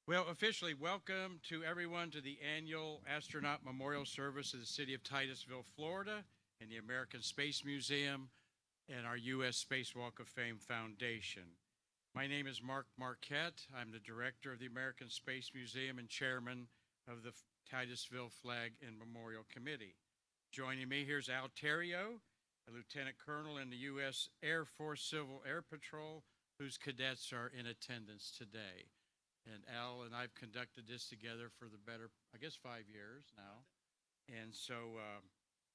Well, officially, welcome to everyone to the annual Astronaut Memorial Service of the city of Titusville, Florida, and the American Space Museum and our U.S. Space Walk of Fame Foundation. My name is Mark Marquette. I'm the director of the American Space Museum and chairman of the Titusville Flag and Memorial Committee. Joining me here is Al Terrio, a lieutenant colonel in the U.S. Air Force Civil Air Patrol, whose cadets are in attendance today. And Al and I've conducted this together for the better, I guess, 5 years now. And so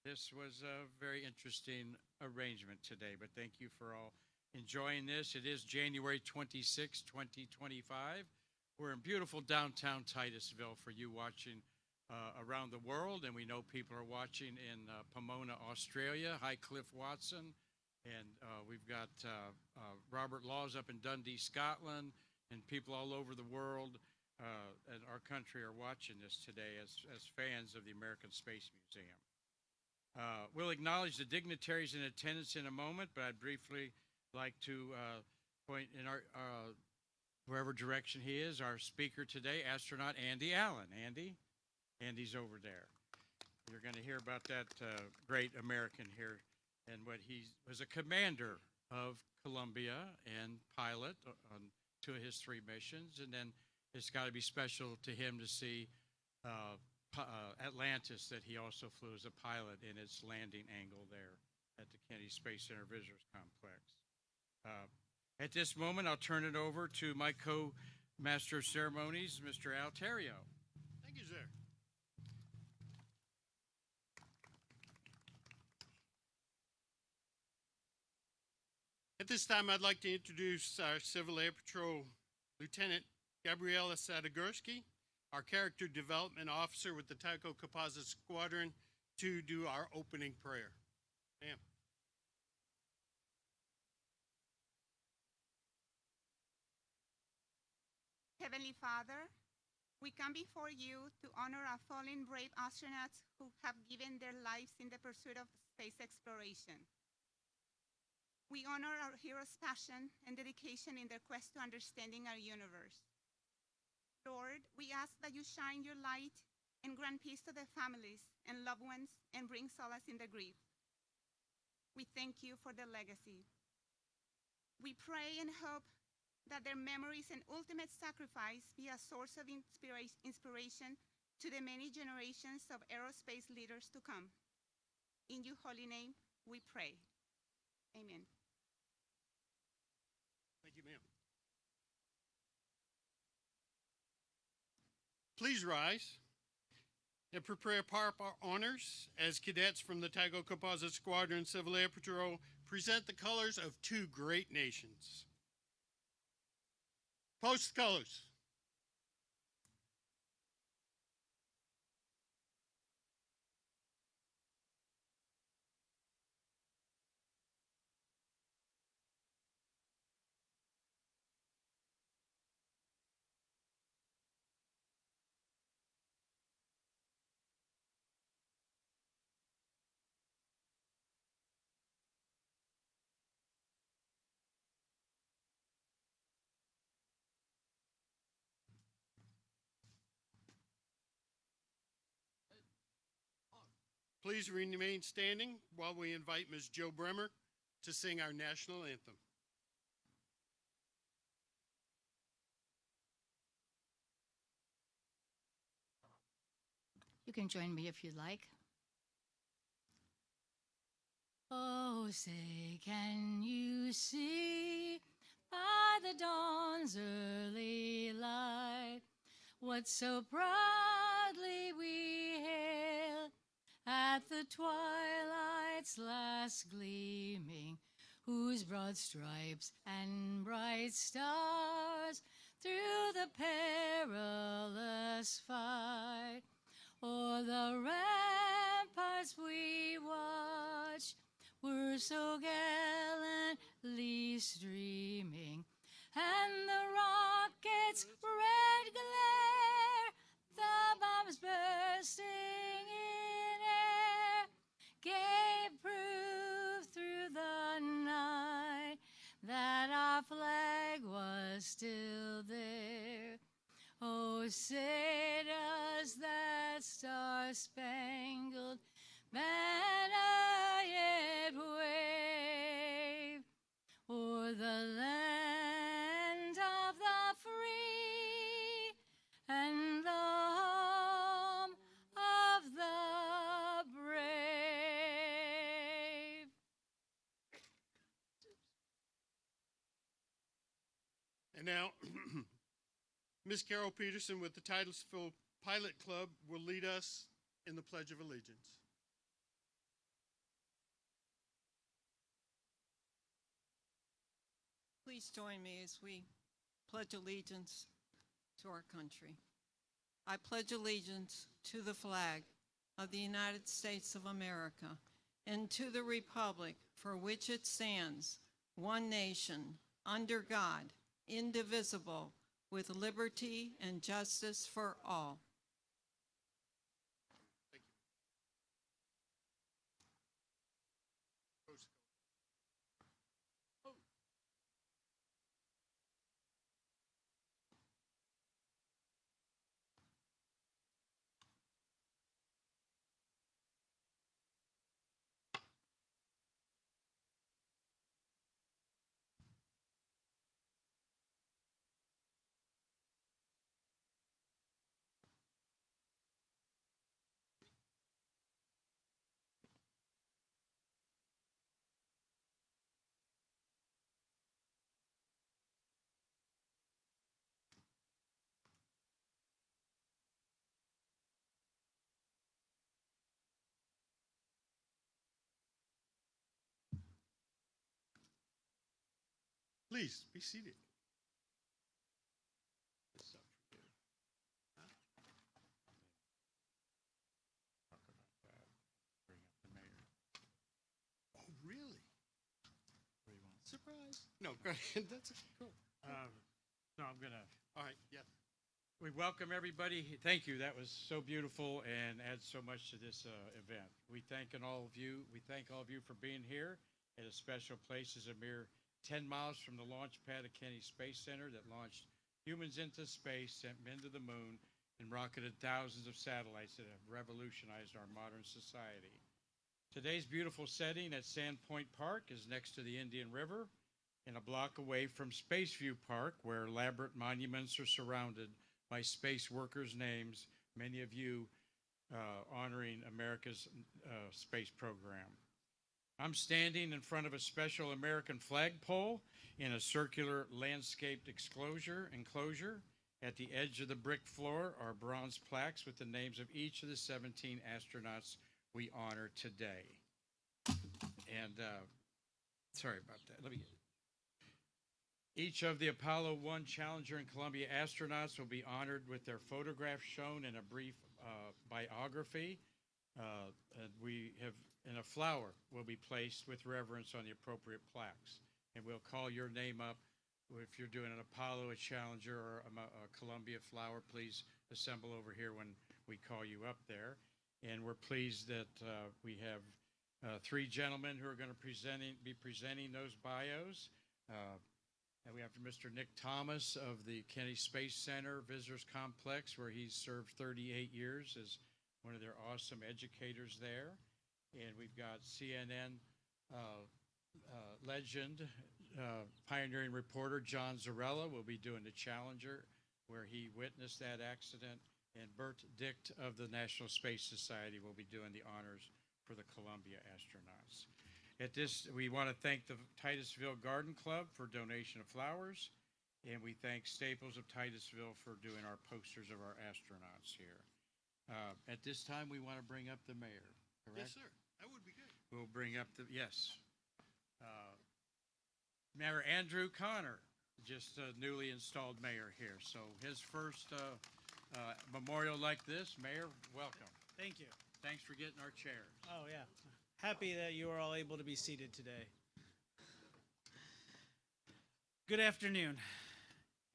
this was a very interesting arrangement today, but thank you for all enjoying this. It is January 26, 2025. We're in beautiful downtown Titusville for you watching around the world, and we know people are watching in Pomona, Australia. Hi, Cliff Watson. And we've got Robert Laws up in Dundee, Scotland, and people all over the world and our country are watching this today as fans of the American Space Museum. We'll acknowledge the dignitaries in attendance in a moment, but I'd briefly like to point in our wherever direction he is, our speaker today, astronaut Andy Allen. Andy's over there. You're going to hear about that great American here and what he was a commander of Columbia and pilot on 2 of his 3 missions, and then it's got to be special to him to see Atlantis, that he also flew as a pilot in its landing angle there at the Kennedy Space Center Visitors Complex. At this moment, I'll turn it over to my co-master of ceremonies, Mr. Al Terrio. Thank you, sir. At this time, I'd like to introduce our Civil Air Patrol Lieutenant Gabriela Sadegorski, our Character Development Officer with the Tycho Composite Squadron, to do our opening prayer. Ma'am. Heavenly Father, we come before you to honor our fallen brave astronauts who have given their lives in the pursuit of space exploration. We honor our heroes' passion and dedication in their quest to understanding our universe. Lord, we ask that you shine your light and grant peace to their families and loved ones and bring solace in their grief. We thank you for their legacy. We pray and hope that their memories and ultimate sacrifice be a source of inspiration to the many generations of aerospace leaders to come. In your holy name, we pray. Amen. Thank you, ma'am. Please rise and prepare our honors as cadets from the Tycho Composite Squadron Civil Air Patrol present the colors of 2 great nations. Post colors. Please remain standing while we invite Ms. Jo Bremer to sing our national anthem. You can join me if you'd like. Oh, say, can you see by the dawn's early light what so proudly we hailed at the twilight's last gleaming, whose broad stripes and bright stars through the perilous fight o'er the ramparts we watched were so gallantly streaming, and the rocket's red glare, the bombs bursting in air, gave proof through the night that our flag was still there. Oh, say does that star-spangled banner yet wave o'er the land of the free and the home of the brave. And now, Ms. Carol Peterson with the Titusville Pilot Club will lead us in the Pledge of Allegiance. Please join me as we pledge allegiance to our country. I pledge allegiance to the flag of the United States of America and to the republic for which it stands, one nation, under God, indivisible, with liberty and justice for all. Thank you. Please be seated. This up for you. Huh? Talk about that. Bring up the mayor. Oh, really? What do you want? Surprise. No, go ahead. That's cool. No, I'm gonna. All right, yeah. We welcome everybody. Thank you. That was so beautiful and adds so much to this event. We thank all of you for being here at a special place. Is a mere 10 miles from the launch pad of Kennedy Space Center that launched humans into space, sent men to the moon, and rocketed thousands of satellites that have revolutionized our modern society. Today's beautiful setting at Sandpoint Park is next to the Indian River and a block away from Spaceview Park, where elaborate monuments are surrounded by space workers' names, many of you honoring America's space program. I'm standing in front of a special American flagpole in a circular landscaped enclosure. At the edge of the brick floor are bronze plaques with the names of each of the 17 astronauts we honor today. And sorry about that. Let me get Each of the Apollo 1, Challenger, and Columbia astronauts will be honored with their photographs shown in a brief biography. And a flower will be placed with reverence on the appropriate plaques. And we'll call your name up. If you're doing an Apollo, a Challenger, or a Columbia flower, please assemble over here when we call you up there. And we're pleased that we have three gentlemen who are going to be presenting those bios. And we have Mr. Nick Thomas of the Kennedy Space Center Visitors Complex, where he's served 38 years as one of their awesome educators there. And we've got CNN legend, pioneering reporter John Zarella will be doing the Challenger, where he witnessed that accident. And Bert Dicht of the National Space Society will be doing the honors for the Columbia astronauts. At this, we want to thank the Titusville Garden Club for donation of flowers, and we thank Staples of Titusville for doing our posters of our astronauts here. At this time, we want to bring up the mayor, correct? Yes, sir. That would be good. We'll bring up the, yes. Mayor Andrew Connor, just newly installed mayor here. So his first memorial like this. Mayor, welcome. Thank you. Thanks for getting our chairs. Oh, yeah. Happy that you are all able to be seated today. Good afternoon.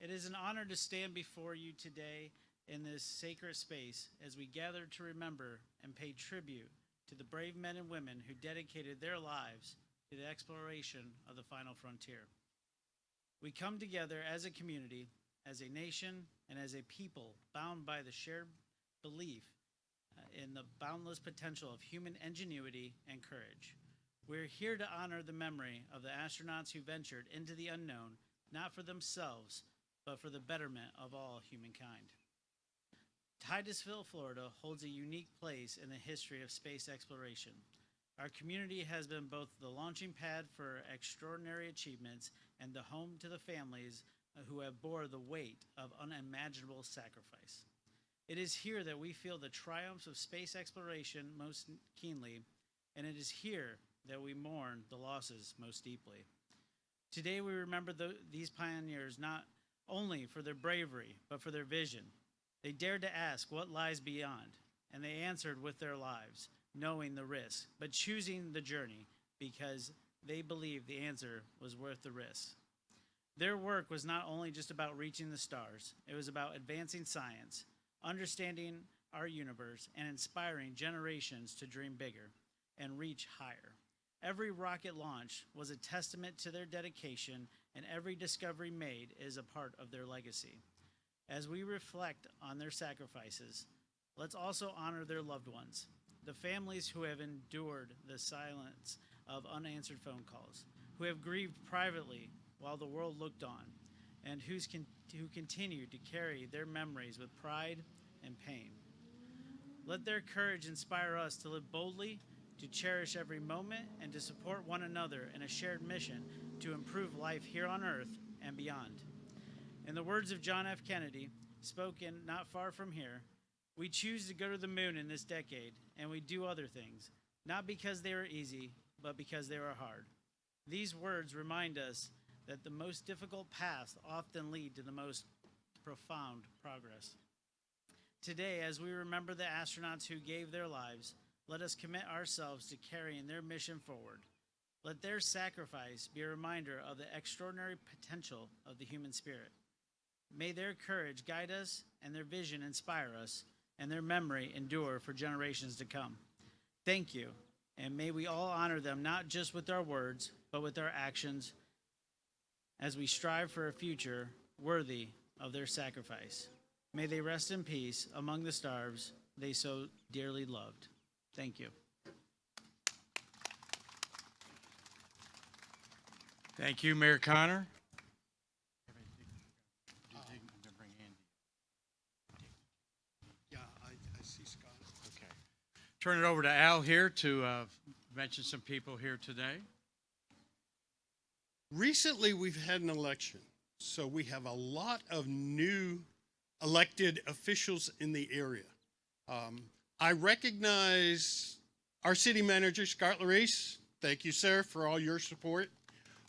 It is an honor to stand before you today in this sacred space as we gather to remember and pay tribute to the brave men and women who dedicated their lives to the exploration of the final frontier. We come together as a community, as a nation and as a people bound by the shared belief in the boundless potential of human ingenuity and courage. We're here to honor the memory of the astronauts who ventured into the unknown, not for themselves, but for the betterment of all humankind. Titusville, Florida holds a unique place in the history of space exploration. Our community has been both the launching pad for extraordinary achievements and the home to the families who have bore the weight of unimaginable sacrifice. It is here that we feel the triumphs of space exploration most keenly, and it is here that we mourn the losses most deeply. Today we remember these pioneers not only for their bravery, but for their vision. They dared to ask what lies beyond, and they answered with their lives, knowing the risk, but choosing the journey because they believed the answer was worth the risk. Their work was not only just about reaching the stars, it was about advancing science, understanding our universe, and inspiring generations to dream bigger and reach higher. Every rocket launch was a testament to their dedication, and every discovery made is a part of their legacy. As we reflect on their sacrifices, let's also honor their loved ones, the families who have endured the silence of unanswered phone calls, who have grieved privately while the world looked on, and who continue to carry their memories with pride and pain. Let their courage inspire us to live boldly, to cherish every moment, and to support one another in a shared mission to improve life here on Earth and beyond. In the words of John F. Kennedy, spoken not far from here, we choose to go to the moon in this decade, and we do other things, not because they were easy, but because they were hard. These words remind us that the most difficult paths often lead to the most profound progress. Today, as we remember the astronauts who gave their lives, let us commit ourselves to carrying their mission forward. Let their sacrifice be a reminder of the extraordinary potential of the human spirit. May their courage guide us and their vision inspire us and their memory endure for generations to come. Thank you, and may we all honor them not just with our words, but with our actions as we strive for a future worthy of their sacrifice. May they rest in peace among the stars they so dearly loved. Thank you. Thank you, Mayor Connor. Yeah, I see Scott. Okay. Turn it over to Al here to mention some people here today. Recently, we've had an election, so we have a lot of new elected officials in the area. I recognize our city manager, Scott Larice. Thank you, sir, for all your support.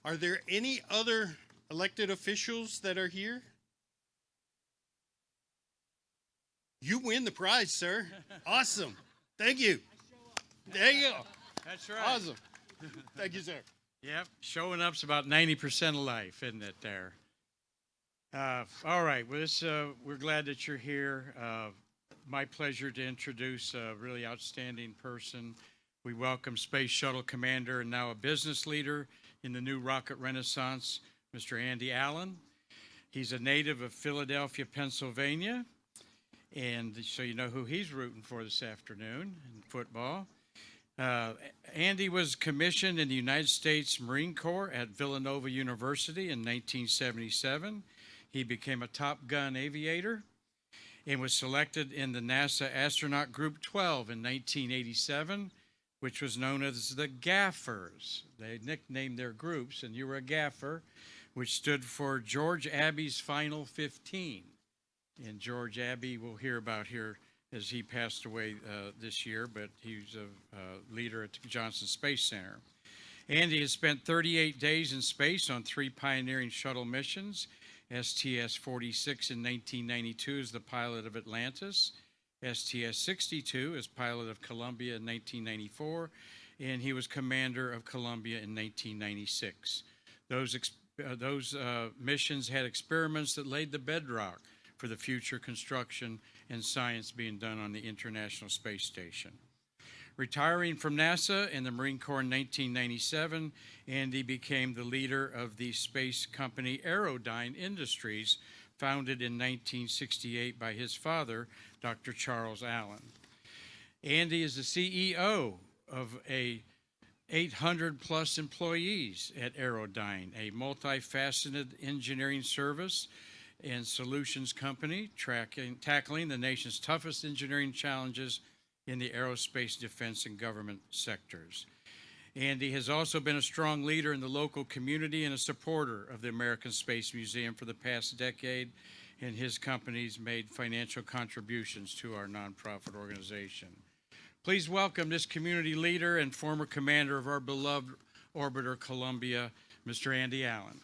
Are there any other elected officials that are here? You win the prize, sir. Awesome. Thank you. There you go. That's right. Awesome. Thank you, sir. Yep, showing up's about 90% of life, isn't it there? All right, well, we're glad that you're here. My pleasure to introduce a really outstanding person. We welcome Space Shuttle Commander and now a business leader in the new rocket renaissance, Mr. Andy Allen. He's a native of Philadelphia, Pennsylvania, and so you know who he's rooting for this afternoon in football. Andy was commissioned in the United States Marine Corps at Villanova University in 1977. He became a Top Gun aviator and was selected in the NASA Astronaut Group 12 in 1987, which was known as the Gaffers. They nicknamed their groups, and you were a Gaffer, which stood for George Abbey's Final 15. And George Abbey we'll hear about here as he passed away this year, but he was a leader at the Johnson Space Center. Andy has spent 38 days in space on 3 pioneering shuttle missions, STS-46 in 1992 as the pilot of Atlantis, STS-62 as pilot of Columbia in 1994, and he was commander of Columbia in 1996. Those missions had experiments that laid the bedrock for the future construction and science being done on the International Space Station. Retiring from NASA and the Marine Corps in 1997, Andy became the leader of the space company Aerodyne Industries, founded in 1968 by his father, Dr. Charles Allen. Andy is the CEO of a 800 plus employees at Aerodyne, a multifaceted engineering service and solutions company tackling the nation's toughest engineering challenges in the aerospace, defense, and government sectors. Andy has also been a strong leader in the local community and a supporter of the American Space Museum for the past decade, and his company's made financial contributions to our nonprofit organization. Please welcome this community leader and former commander of our beloved orbiter Columbia, Mr. Andy Allen.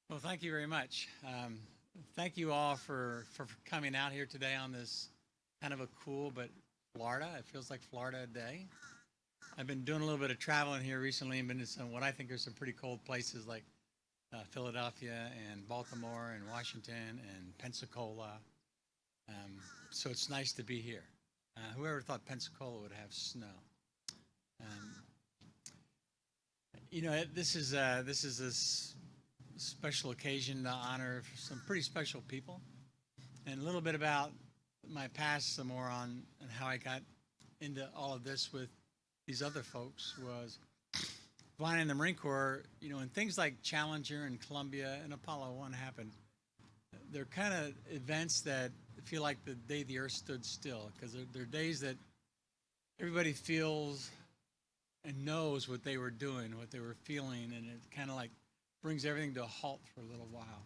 Well, thank you very much. Thank you all for coming out here today on this kind of a cool but Florida. It feels like Florida day. I've been doing a little bit of traveling here recently and been to some what I think are some pretty cold places like Philadelphia and Baltimore and Washington and Pensacola. So it's nice to be here. Whoever thought Pensacola would have snow? You know, this is this special occasion to honor some pretty special people, and a little bit about my past, some more on how I got into all of this with these other folks was flying in the Marine Corps. You know, when things like Challenger and Columbia and Apollo 1 happened, they're kind of events that feel like the day the Earth stood still, because they're days that everybody feels and knows what they were doing, what they were feeling, and it kind of like brings everything to a halt for a little while.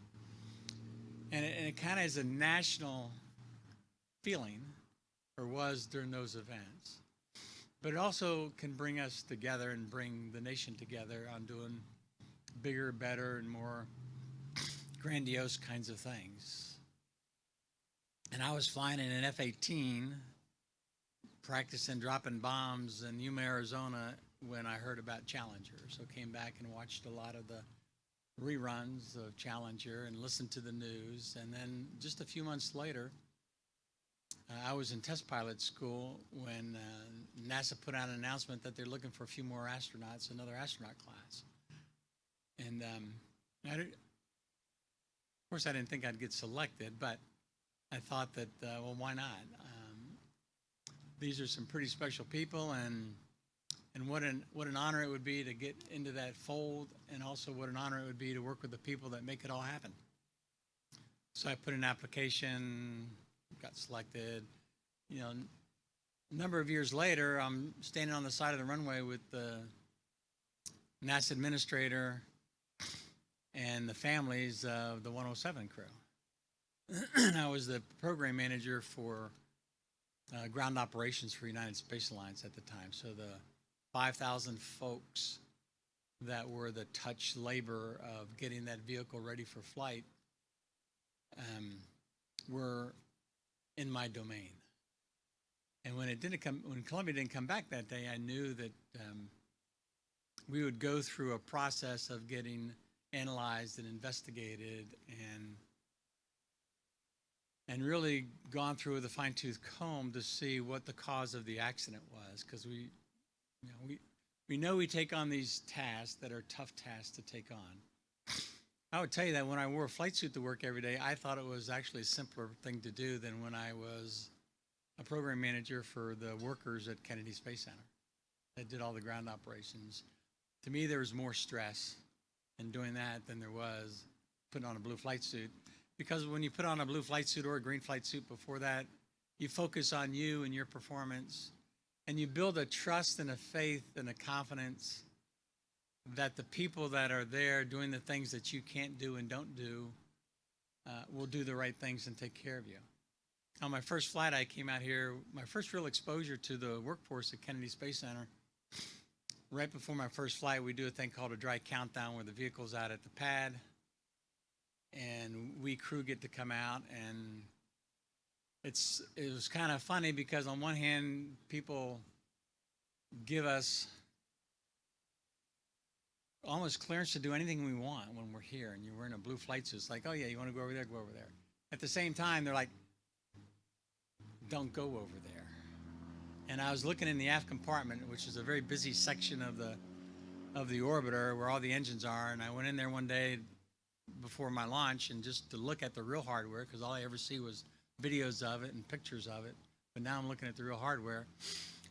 And it kind of is a national feeling, or was during those events. But it also can bring us together and bring the nation together on doing bigger, better, and more grandiose kinds of things. And I was flying in an F-18, practicing dropping bombs in Yuma, Arizona, when I heard about Challenger. So came back and watched a lot of the reruns of Challenger and listened to the news. And then just a few months later, I was in test pilot school when NASA put out an announcement that they're looking for a few more astronauts, another astronaut class. And of course, I didn't think I'd get selected, but I thought that, well, why not? These are some pretty special people, and what an honor it would be to get into that fold, and also what an honor it would be to work with the people that make it all happen. So I put in an application, got selected. You know, a number of years later, I'm standing on the side of the runway with the NASA administrator and the families of the 107 crew. I was the program manager for ground operations for United Space Alliance at the time. So the 5,000 folks that were the touch labor of getting that vehicle ready for flight were in my domain. And when Columbia didn't come back that day, I knew that we would go through a process of getting analyzed and investigated and really gone through with a fine-tooth comb to see what the cause of the accident was, because we know we take on these tasks that are tough tasks to take on. I would tell you that when I wore a flight suit to work every day, I thought it was actually a simpler thing to do than when I was a program manager for the workers at Kennedy Space Center that did all the ground operations. To me, there was more stress in doing that than there was putting on a blue flight suit. Because when you put on a blue flight suit or a green flight suit before that, you focus on you and your performance, and you build a trust and a faith and a confidence that the people that are there doing the things that you can't do and don't do will do the right things and take care of you. On my first flight, I came out here, my first real exposure to the workforce at Kennedy Space Center. Right before my first flight, we do a thing called a dry countdown where the vehicle's out at the pad, and we crew get to come out, and it was kind of funny because on one hand, people give us almost clearance to do anything we want when we're here, and you're wearing a blue flight suit. It's like, oh yeah, you want to go over there, go over there. At the same time, they're like, don't go over there. And I was looking in the aft compartment, which is a very busy section of the orbiter where all the engines are. And I went in there one day before my launch and just to look at the real hardware, because all I ever see was videos of it and pictures of it. But now I'm looking at the real hardware.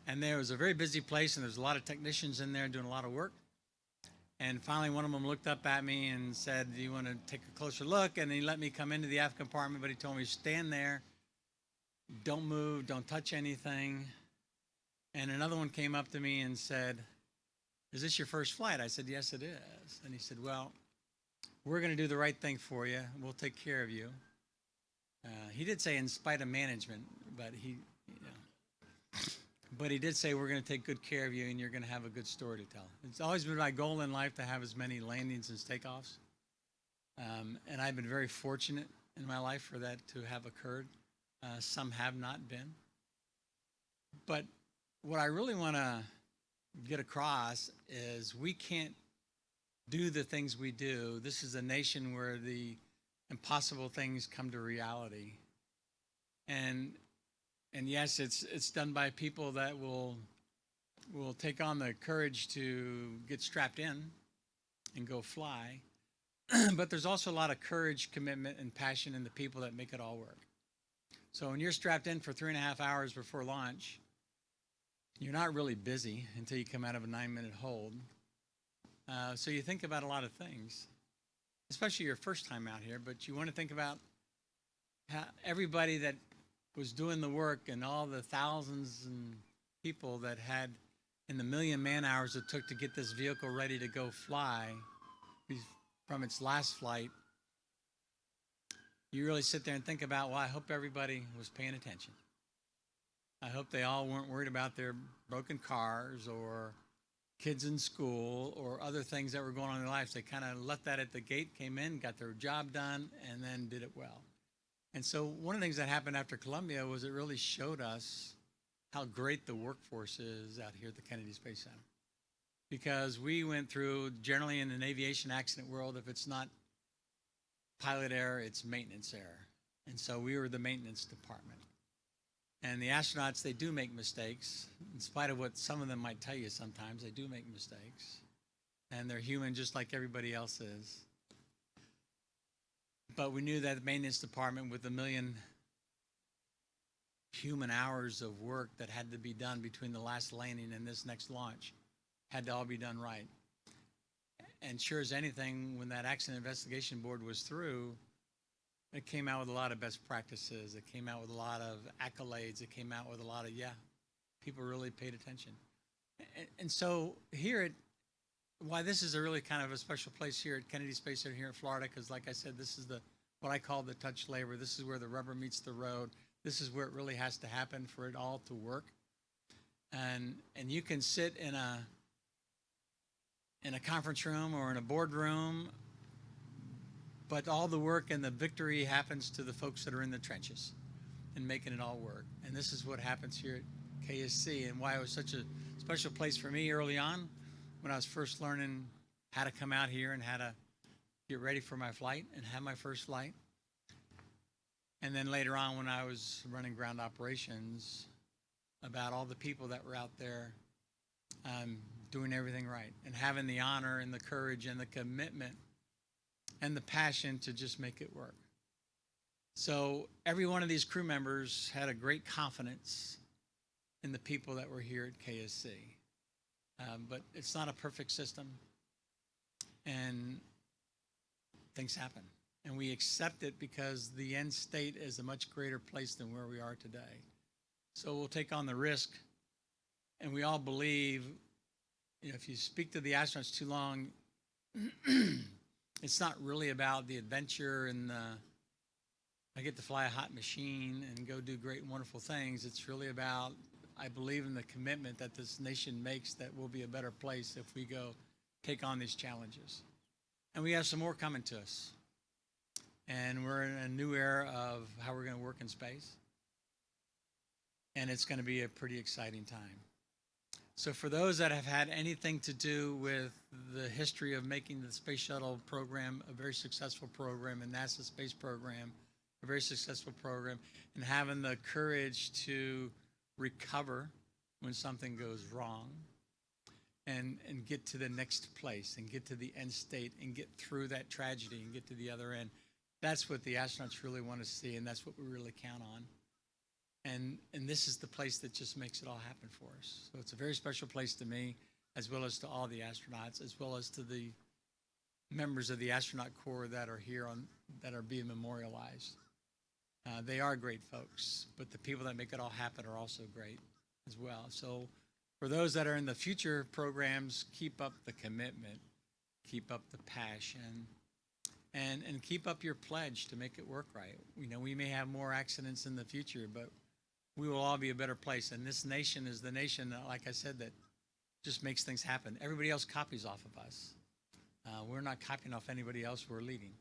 And there was a very busy place, and there's a lot of technicians in there doing a lot of work. And finally, one of them looked up at me and said, "Do you want to take a closer look?" And he let me come into the aft compartment, but he told me, "Stand there, don't move, don't touch anything." And another one came up to me and said, "Is this your first flight?" I said, "Yes, it is." And he said, "Well, we're going to do the right thing for you. We'll take care of you." He did say in spite of management, but he did say we're going to take good care of you and you're going to have a good story to tell. It's always been my goal in life to have as many landings as takeoffs. And I've been very fortunate in my life for that to have occurred. Some have not been. But what I really want to get across is we can't do the things we do. This is a nation where the impossible things come to reality. And yes, it's done by people that will take on the courage to get strapped in and go fly. But there's also a lot of courage, commitment, and passion in the people that make it all work. So when you're strapped in for 3.5 hours before launch, you're not really busy until you come out of a 9-minute hold. So you think about a lot of things, especially your first time out here, but you want to think about how everybody that was doing the work and all the thousands and people that had in the million man hours it took to get this vehicle ready to go fly from its last flight. You really sit there and think about, well, I hope everybody was paying attention. I hope they all weren't worried about their broken cars or kids in school or other things that were going on in their lives. They kind of left that at the gate, came in, got their job done, and then did it well. And so one of the things that happened after Columbia was it really showed us how great the workforce is out here at the Kennedy Space Center. Because we went through, generally in an aviation accident world, if it's not pilot error, it's maintenance error. And so we were the maintenance department. And the astronauts, they do make mistakes. In spite of what some of them might tell you sometimes, they do make mistakes. And they're human just like everybody else is. But we knew that the maintenance department, with 1 million human hours of work that had to be done between the last landing and this next launch, had to all be done right. And sure as anything, when that accident investigation board was through, it came out with a lot of best practices. It came out with a lot of accolades. It came out with a lot of, people really paid attention. And so here why this is a really kind of a special place here at Kennedy Space Center here in Florida, because like I said, this is what I call the touch labor. This is where the rubber meets the road. This is where it really has to happen for it all to work. And you can sit in a conference room or in a boardroom, but all the work and the victory happens to the folks that are in the trenches and making it all work. And this is what happens here at KSC, and why it was such a special place for me early on when I was first learning how to come out here and how to get ready for my flight and have my first flight. And then later on when I was running ground operations, about all the people that were out there doing everything right and having the honor and the courage and the commitment and the passion to just make it work. So every one of these crew members had a great confidence in the people that were here at KSC. But it's not a perfect system, and things happen. And we accept it because the end state is a much greater place than where we are today. So we'll take on the risk, and we all believe, if you speak to the astronauts too long, it's not really about the adventure and I get to fly a hot machine and go do great and wonderful things. It's really about, I believe in the commitment that this nation makes that we'll be a better place if we go take on these challenges. And we have some more coming to us. And we're in a new era of how we're going to work in space. And it's going to be a pretty exciting time. So for those that have had anything to do with the history of making the Space Shuttle program a very successful program, and NASA space program a very successful program, and having the courage to recover when something goes wrong and get to the next place and get to the end state and get through that tragedy and get to the other end. That's what the astronauts really want to see, and that's what we really count on. And this is the place that just makes it all happen for us. So it's a very special place to me, as well as to all the astronauts, as well as to the members of the astronaut corps that are here that are being memorialized. They are great folks, but the people that make it all happen are also great as well. So for those that are in the future programs, keep up the commitment, keep up the passion, and keep up your pledge to make it work right. You know, we may have more accidents in the future, but we will all be a better place. And this nation is the nation, like I said, that just makes things happen. Everybody else copies off of us. We're not copying off anybody else. We're leading.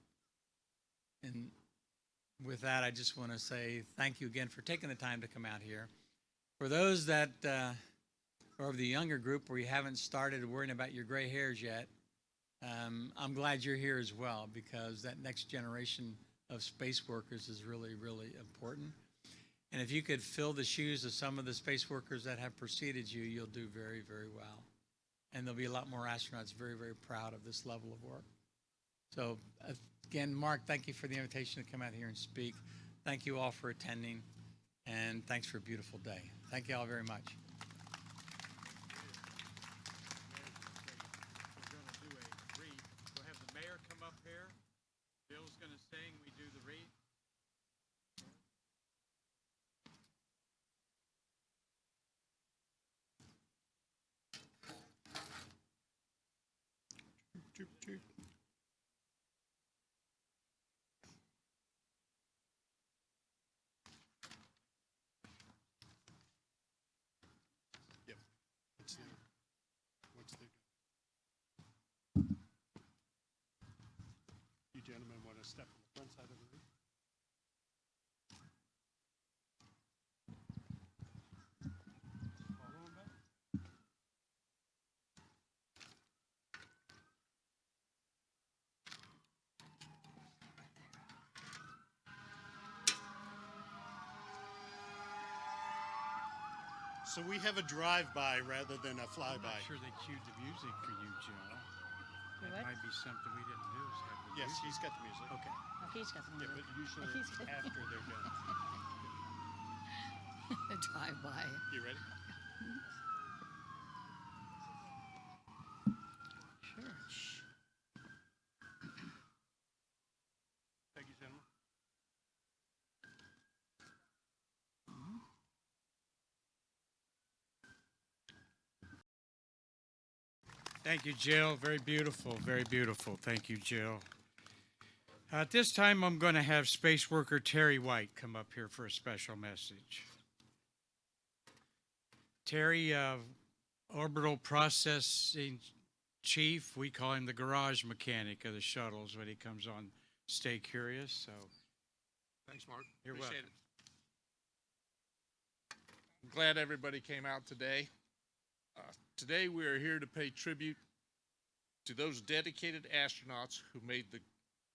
And with that, I just want to say thank you again for taking the time to come out here. For those that are of the younger group where you haven't started worrying about your gray hairs yet, I'm glad you're here as well, because that next generation of space workers is really, really important. And if you could fill the shoes of some of the space workers that have preceded you, you'll do very, very well. And there'll be a lot more astronauts very, very proud of this level of work. So again, Mark, thank you for the invitation to come out here and speak. Thank you all for attending, and thanks for a beautiful day. Thank you all very much. We're going to do a wreath. We'll have the mayor come up here. Bill's going to sing. We do the wreath. Chirp, chirp. Yep. What's the you gentlemen want to step on the front side of the room? Follow him back. So we have a drive-by rather than a I'm flyby. not sure they cued the music for you, Jill. That What? might be something we didn't do is have the Yes, music. he's got the music. Okay. Oh, he's got the Yeah, music. but usually He's got- after they're done. Drive by. You ready? Sure. Thank you, gentlemen. Thank you, Jill. Very beautiful, very beautiful. Thank you, Jill. At this time, I'm going to have space worker Terry White come up here for a special message. Terry, orbital processing chief, we call him the garage mechanic of the shuttles when he comes on Stay Curious. So Thanks, Mark. You're Appreciate welcome. it. I'm glad everybody came out today. Today we are here to pay tribute to those dedicated astronauts who made the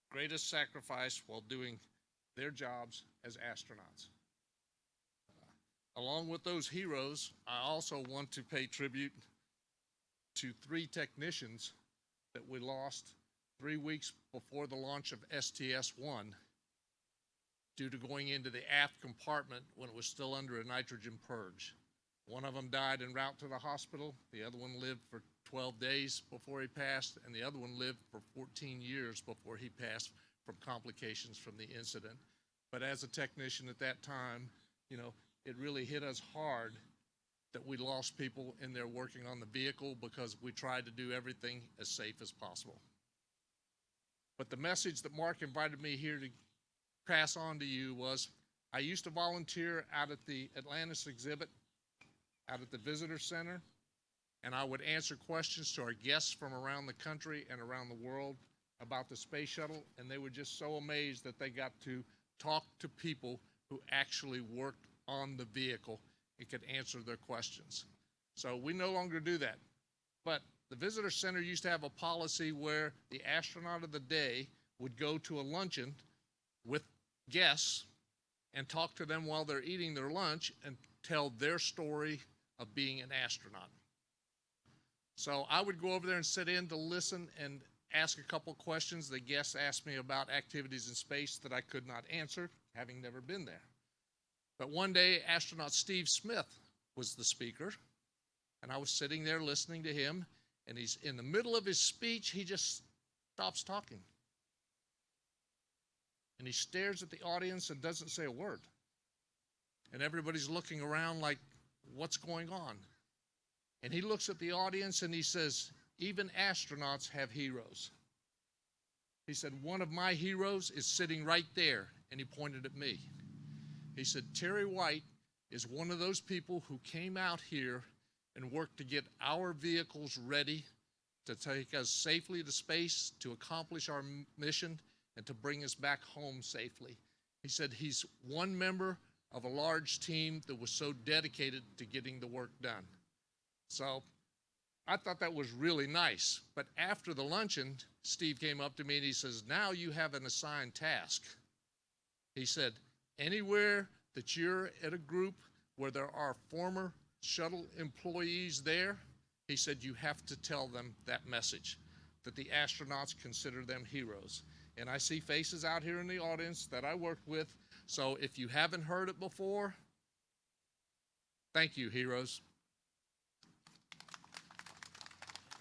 greatest sacrifice while doing their jobs as astronauts. Along with those heroes, I also want to pay tribute to 3 technicians that we lost 3 weeks before the launch of STS-1 due to going into the aft compartment when it was still under a nitrogen purge. One of them died en route to the hospital. The other one lived for 12 days before he passed, and the other one lived for 14 years before he passed from complications from the incident. But as a technician at that time, you know, it really hit us hard that we lost people in there working on the vehicle because we tried to do everything as safe as possible. But the message that Mark invited me here to pass on to you was, I used to volunteer out at the Atlantis exhibit, out at the visitor center, and I would answer questions to our guests from around the country and around the world about the space shuttle, and they were just so amazed that they got to talk to people who actually worked on the vehicle and could answer their questions. So we no longer do that. But the visitor center used to have a policy where the astronaut of the day would go to a luncheon with guests and talk to them while they're eating their lunch and tell their story of being an astronaut. So I would go over there and sit in to listen and ask a couple questions. The guests asked me about activities in space that I could not answer, having never been there. But one day, astronaut Steve Smith was the speaker, and I was sitting there listening to him, and he's in the middle of his speech, he just stops talking. And he stares at the audience and doesn't say a word. And everybody's looking around like, what's going on? And he looks at the audience and he says, even astronauts have heroes. He said, one of my heroes is sitting right there, and he pointed at me. He said, Terry White is one of those people who came out here and worked to get our vehicles ready to take us safely to space, to accomplish our mission, and to bring us back home safely. He said he's one member of a large team that was so dedicated to getting the work done. So I thought that was really nice. But after the luncheon, Steve came up to me and he says, now you have an assigned task. He said, anywhere that you're at a group where there are former shuttle employees there, he said you have to tell them that message, that the astronauts consider them heroes. And I see faces out here in the audience that I worked with. So if you haven't heard it before, thank you, heroes.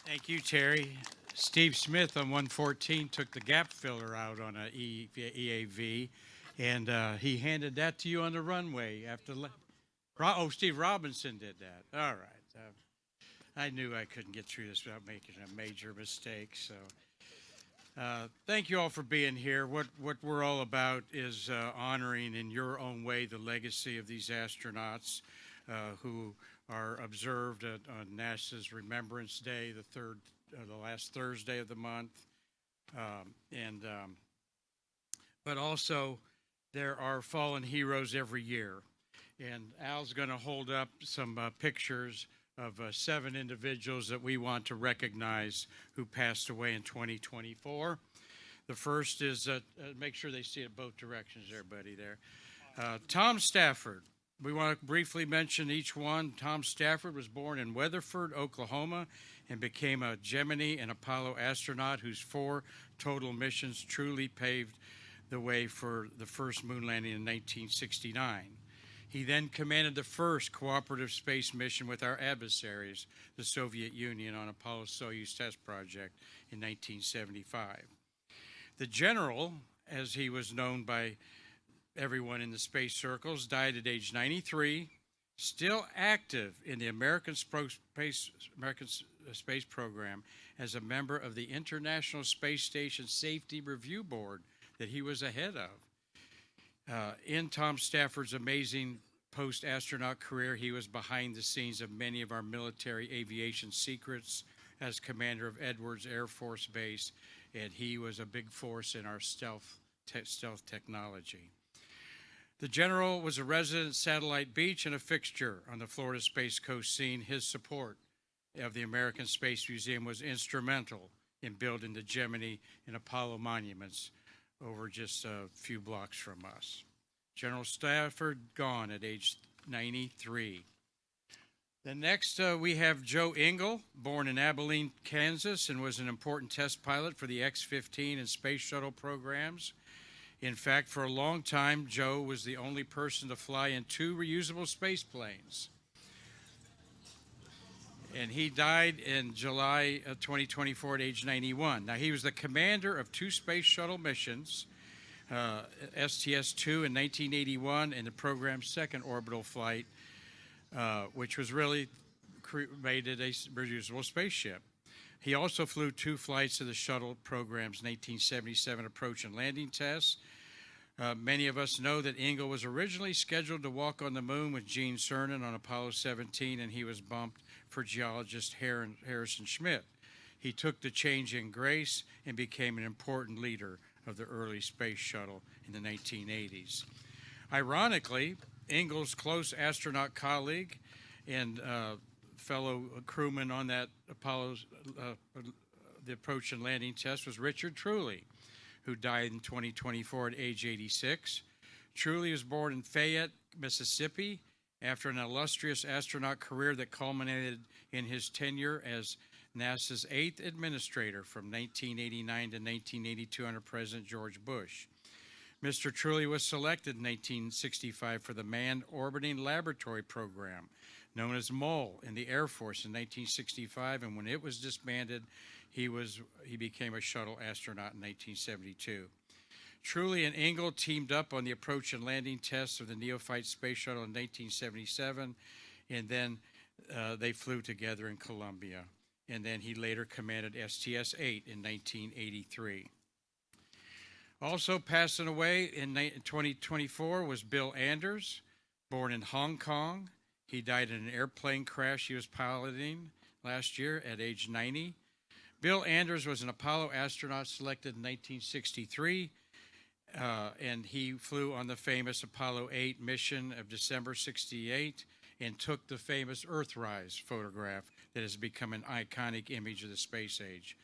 Thank you, Terry. Steve Smith on 114 took the gap filler out on a EAV, and he handed that to you on the runway after. Steve Robinson did that. All right. I knew I couldn't get through this without making a major mistake. So, thank you all for being here. What we're all about is honoring in your own way the legacy of these astronauts who are observed on NASA's Remembrance Day, the last Thursday of the month, but also there are fallen heroes every year. And Al's going to hold up some pictures of 7 individuals that we want to recognize who passed away in 2024. The first is, make sure they see it both directions there, buddy, there. Tom Stafford. We want to briefly mention each one. Tom Stafford was born in Weatherford, Oklahoma, and became a Gemini and Apollo astronaut whose 4 total missions truly paved the way for the first moon landing in 1969. He then commanded the first cooperative space mission with our adversaries, the Soviet Union, on Apollo-Soyuz test project in 1975. The general, as he was known by everyone in the space circles, died at age 93, still active in the American space program as a member of the International Space Station Safety Review Board that he was a head of. In Tom Stafford's amazing post-astronaut career, he was behind the scenes of many of our military aviation secrets as commander of Edwards Air Force Base, and he was a big force in our stealth technology. The general was a resident at Satellite Beach and a fixture on the Florida Space Coast scene. His support of the American Space Museum was instrumental in building the Gemini and Apollo monuments over just a few blocks from us. General Stafford gone at age 93. Then next we have Joe Engle, born in Abilene, Kansas, and was an important test pilot for the X-15 and Space Shuttle programs. In fact, for a long time, Joe was the only person to fly in 2 reusable space planes. And he died in July of 2024 at age 91. Now, he was the commander of 2 space shuttle missions, STS-2 in 1981 and the program's second orbital flight, which was really made it a reusable spaceship. He also flew 2 flights of the shuttle program's 1977 approach and landing tests. Many of us know that Engle was originally scheduled to walk on the moon with Gene Cernan on Apollo 17, and he was bumped for geologist Harrison Schmitt. He took the change in grace and became an important leader of the early space shuttle in the 1980s. Ironically, Engle's close astronaut colleague and fellow crewman on that Apollo's the approach and landing test was Richard Truly, who died in 2024 at age 86. Truly was born in Fayette, Mississippi, after an illustrious astronaut career that culminated in his tenure as NASA's 8th administrator from 1989 to 1982 under President George Bush. Mr. Truly was selected in 1965 for the Manned Orbiting Laboratory Program, known as MOL, in the Air Force in 1965, and when it was disbanded, he became a shuttle astronaut in 1972. Truly and Engel teamed up on the approach and landing tests of the Neophyte Space Shuttle in 1977, and then they flew together in Columbia. And then he later commanded STS-8 in 1983. Also passing away in 2024 was Bill Anders, born in Hong Kong. He died in an airplane crash he was piloting last year at age 90. Bill Anders was an Apollo astronaut selected in 1963, and he flew on the famous Apollo 8 mission of December 68 and took the famous Earthrise photograph that has become an iconic image of the space age.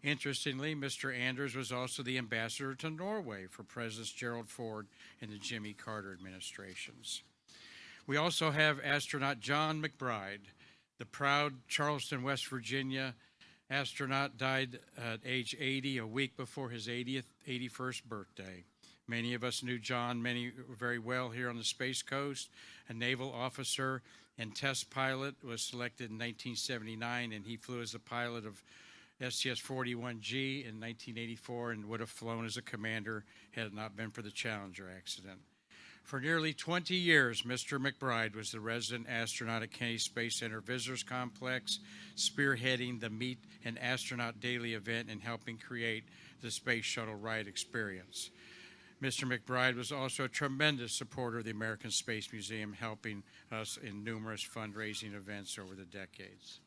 Interestingly, Mr. Anders was also the ambassador to Norway for Presidents Gerald Ford and the Jimmy Carter administrations. We also have astronaut John McBride, the proud Charleston, West Virginia astronaut, died at age 80, a week before his 81st birthday. Many of us knew John very well here on the Space Coast. A naval officer and test pilot, was selected in 1979, and he flew as a pilot of STS-41G in 1984 and would have flown as a commander had it not been for the Challenger accident. For nearly 20 years, Mr. McBride was the resident astronaut at Kennedy Space Center Visitors Complex, spearheading the Meet an Astronaut Daily event and helping create the Space Shuttle ride experience. Mr. McBride was also a tremendous supporter of the American Space Museum, helping us in numerous fundraising events over the decades.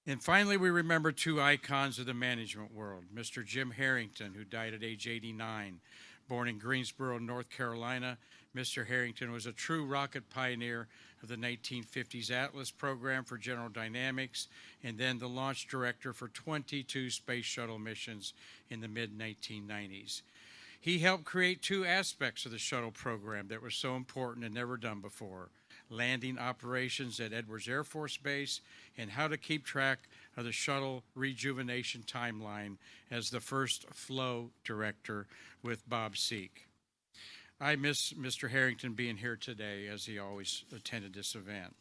And finally, we remember two icons of the management world. Mr. Jim Harrington, who died at age 89, born in Greensboro, North Carolina. Mr. Harrington was a true rocket pioneer of the 1950s Atlas program for General Dynamics, and then the launch director for 22 space shuttle missions in the mid-1990s. He helped create two aspects of the shuttle program that were so important and never done before: landing operations at Edwards Air Force Base and how to keep track of the shuttle rejuvenation timeline as the first flow director with Bob Seek. I miss Mr. Harrington being here today, as he always attended this event.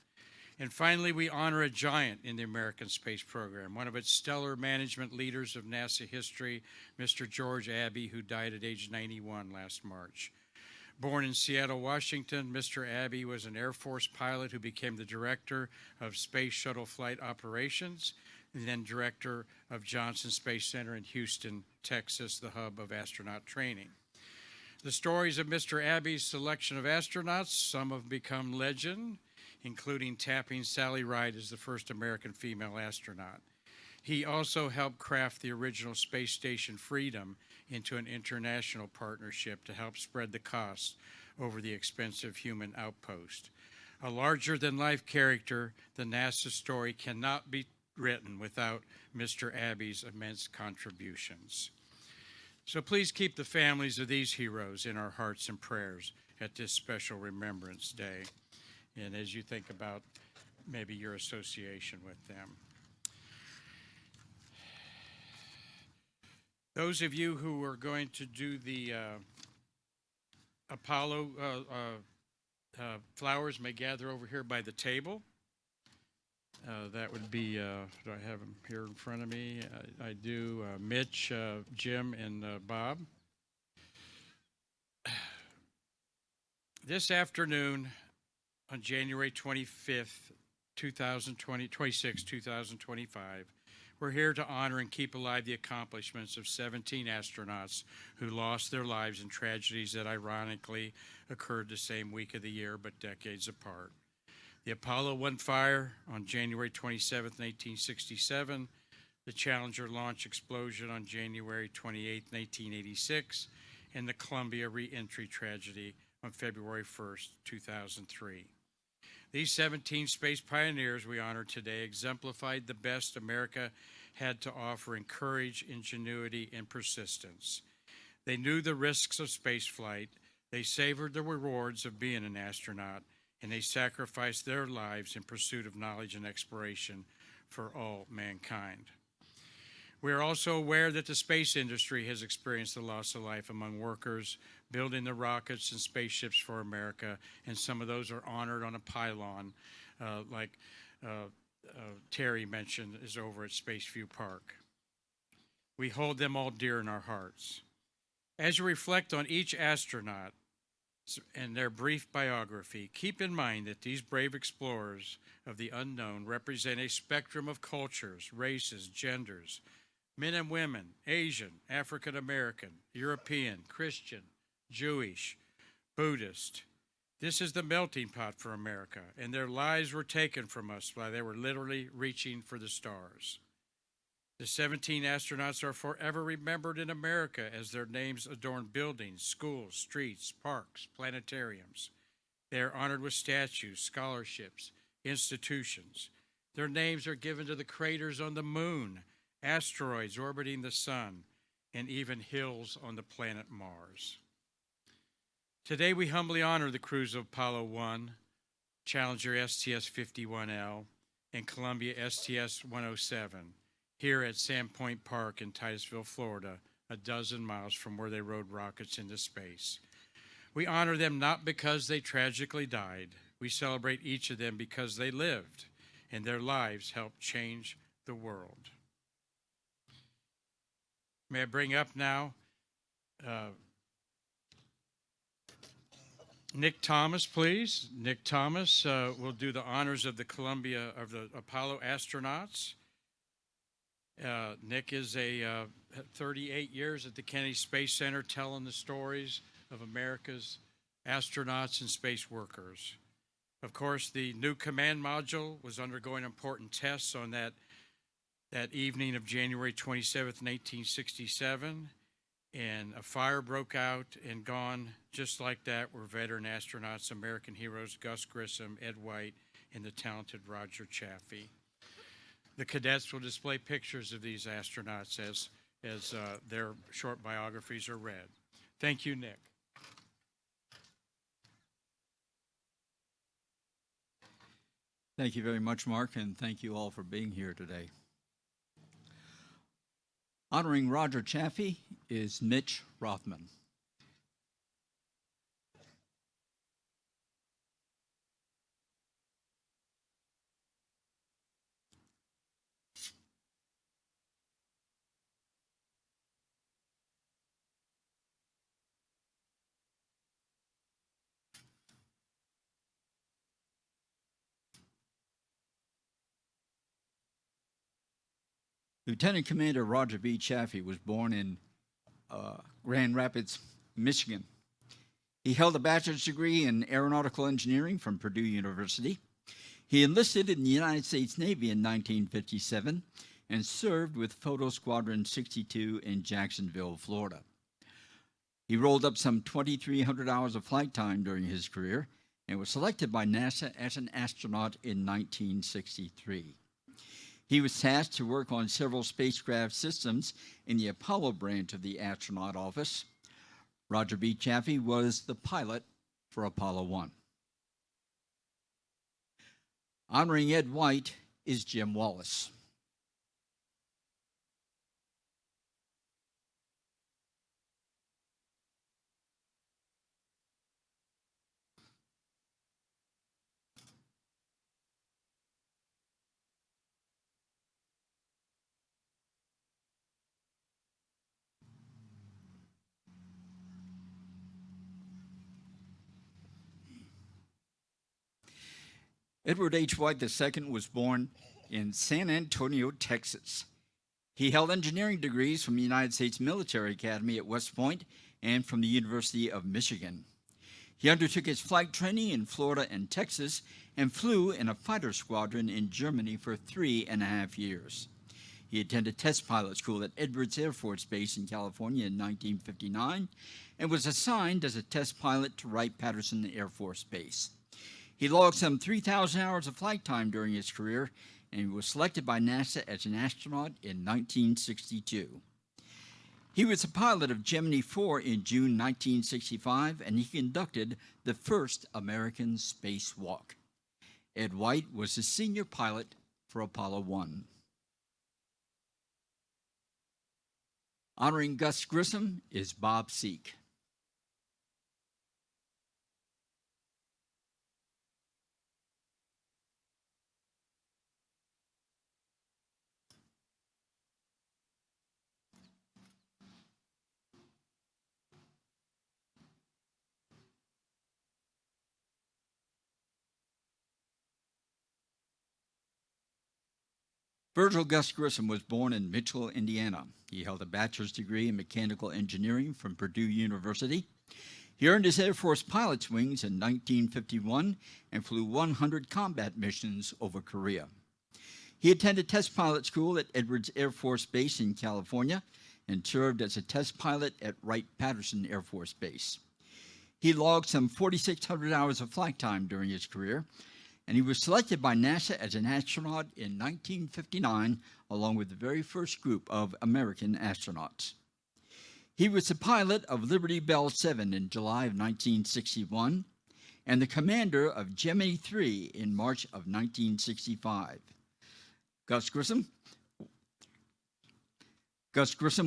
And finally, we honor a giant in the American space program, one of its stellar management leaders of NASA history, Mr. George Abbey, who died at age 91 last March. Born in Seattle, Washington, Mr. Abbey was an Air Force pilot who became the director of Space Shuttle Flight Operations, and then director of Johnson Space Center in Houston, Texas, the hub of astronaut training. The stories of Mr. Abbey's selection of astronauts, some have become legend, including tapping Sally Ride as the first American female astronaut. He also helped craft the original Space Station Freedom into an international partnership to help spread the costs over the expensive human outpost. A larger-than-life character, the NASA story cannot be written without Mr. Abbey's immense contributions. So please keep the families of these heroes in our hearts and prayers at this special Remembrance Day, and as you think about maybe your association with them. Those of you who are going to do the Apollo flowers may gather over here by the table. That would be, do I have them here in front of me? I do. Mitch, Jim, and Bob. This afternoon, on January 25th, 2025, we're here to honor and keep alive the accomplishments of 17 astronauts who lost their lives in tragedies that ironically occurred the same week of the year but decades apart. The Apollo 1 fire on January 27, 1967, the Challenger launch explosion on January 28, 1986, and the Columbia re-entry tragedy on February 1st, 2003. These 17 space pioneers we honor today exemplified the best America had to offer in courage, ingenuity, and persistence. They knew the risks of spaceflight, they savored the rewards of being an astronaut, and they sacrificed their lives in pursuit of knowledge and exploration for all mankind. We are also aware that the space industry has experienced the loss of life among workers building the rockets and spaceships for America, and some of those are honored on a pylon, like Terry mentioned, is over at Spaceview Park. We hold them all dear in our hearts. As you reflect on each astronaut and their brief biography, keep in mind that these brave explorers of the unknown represent a spectrum of cultures, races, genders, men and women, Asian, African American, European, Christian, Jewish, Buddhist. This is the melting pot for America, and their lives were taken from us while they were literally reaching for the stars. The 17 astronauts are forever remembered in America as their names adorn buildings, schools, streets, parks, planetariums. They are honored with statues, scholarships, institutions. Their names are given to the craters on the moon, asteroids orbiting the sun, and even hills on the planet Mars. Today we humbly honor the crews of Apollo 1, Challenger STS-51L, and Columbia STS-107 here at Sandpoint Park in Titusville, Florida, a dozen miles from where they rode rockets into space. We honor them not because they tragically died. We celebrate each of them because they lived, and their lives helped change the world. May I bring up now Nick Thomas, please. Nick Thomas will do the honors of the Apollo astronauts. Nick is 38 years at the Kennedy Space Center telling the stories of America's astronauts and space workers. Of course, the new command module was undergoing important tests on that evening of January 27th, 1967, and a fire broke out, and gone just like that were veteran astronauts, American heroes Gus Grissom, Ed White, and the talented Roger Chaffee. The cadets will display pictures of these astronauts as their short biographies are read. Thank you, Nick. Thank you very much, Mark, and thank you all for being here today. Honoring Roger Chaffee is Mitch Rothman. Lieutenant Commander Roger B. Chaffee was born in Grand Rapids, Michigan. He held a bachelor's degree in aeronautical engineering from Purdue University. He enlisted in the United States Navy in 1957 and served with Photo Squadron 62 in Jacksonville, Florida. He rolled up some 2,300 hours of flight time during his career and was selected by NASA as an astronaut in 1963. He was tasked to work on several spacecraft systems in the Apollo branch of the astronaut office. Roger B. Chaffee was the pilot for Apollo 1. Honoring Ed White is Jim Wallace. Edward H. White II was born in San Antonio, Texas. He held engineering degrees from the United States Military Academy at West Point and from the University of Michigan. He undertook his flight training in Florida and Texas and flew in a fighter squadron in Germany for 3.5 years. He attended test pilot school at Edwards Air Force Base in California in 1959 and was assigned as a test pilot to Wright-Patterson Air Force Base. He logged some 3,000 hours of flight time during his career, and he was selected by NASA as an astronaut in 1962. He was a pilot of Gemini 4 in June 1965, and he conducted the first American spacewalk. Ed White was the senior pilot for Apollo 1. Honoring Gus Grissom is Bob Seek. Virgil Gus Grissom was born in Mitchell, Indiana. He held a bachelor's degree in mechanical engineering from Purdue University. He earned his Air Force pilot's wings in 1951 and flew 100 combat missions over Korea. He attended test pilot school at Edwards Air Force Base in California and served as a test pilot at Wright-Patterson Air Force Base. He logged some 4,600 hours of flight time during his career, and he was selected by NASA as an astronaut in 1959, along with the very first group of American astronauts. He was the pilot of Liberty Bell 7 in July of 1961, and the commander of Gemini 3 in March of 1965. Gus Grissom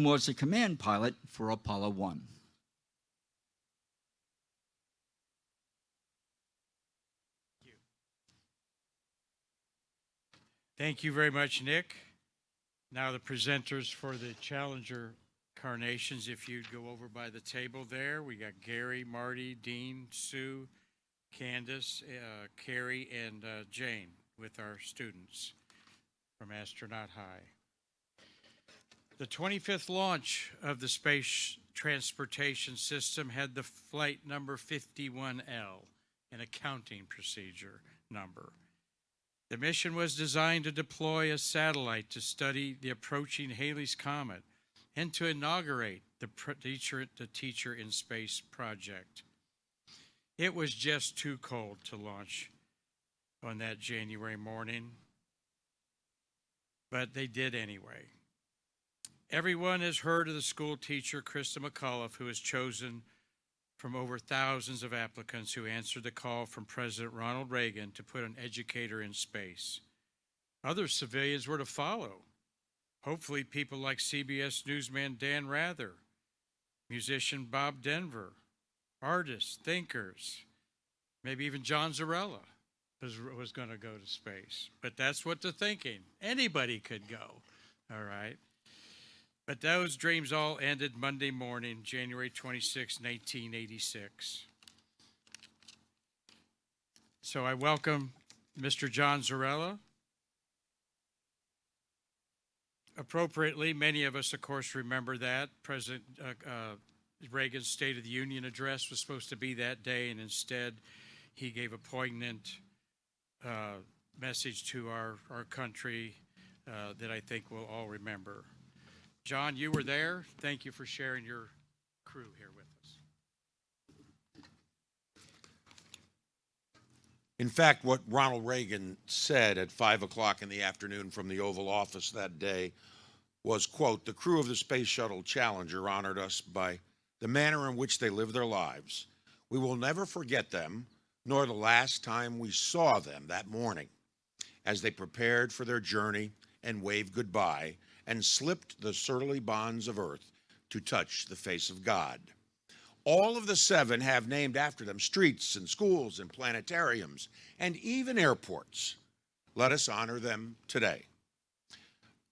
was the command pilot for Apollo 1. Thank you very much, Nick. Now the presenters for the Challenger carnations, if you'd go over by the table there. We got Gary, Marty, Dean, Sue, Candace, Carrie, and Jane with our students from Astronaut High. The 25th launch of the Space Transportation System had the flight number 51L, an accounting procedure number. The mission was designed to deploy a satellite to study the approaching Halley's Comet and to inaugurate the Teacher in Space project. It was just too cold to launch on that January morning, but they did anyway. Everyone has heard of the school teacher, Krista McAuliffe, who was chosen from over thousands of applicants who answered the call from President Ronald Reagan to put an educator in space. Other civilians were to follow. Hopefully people like CBS newsman Dan Rather, musician Bob Denver, artists, thinkers, maybe even John Zarella was going to go to space. But that's what they're thinking. Anybody could go, all right? But those dreams all ended Monday morning, January 26, 1986. So I welcome Mr. John Zarella. Appropriately, many of us, of course, remember that. President Reagan's State of the Union address was supposed to be that day, and instead he gave a poignant message to our country that I think we'll all remember. John, you were there. Thank you for sharing your crew here with us. In fact, what Ronald Reagan said at 5 o'clock in the afternoon from the Oval Office that day was, quote, "The crew of the Space Shuttle Challenger honored us by the manner in which they lived their lives. We will never forget them, nor the last time we saw them that morning, as they prepared for their journey and waved goodbye and slipped the surly bonds of earth to touch the face of God. All of the 7 have named after them streets and schools and planetariums and even airports. Let us honor them today.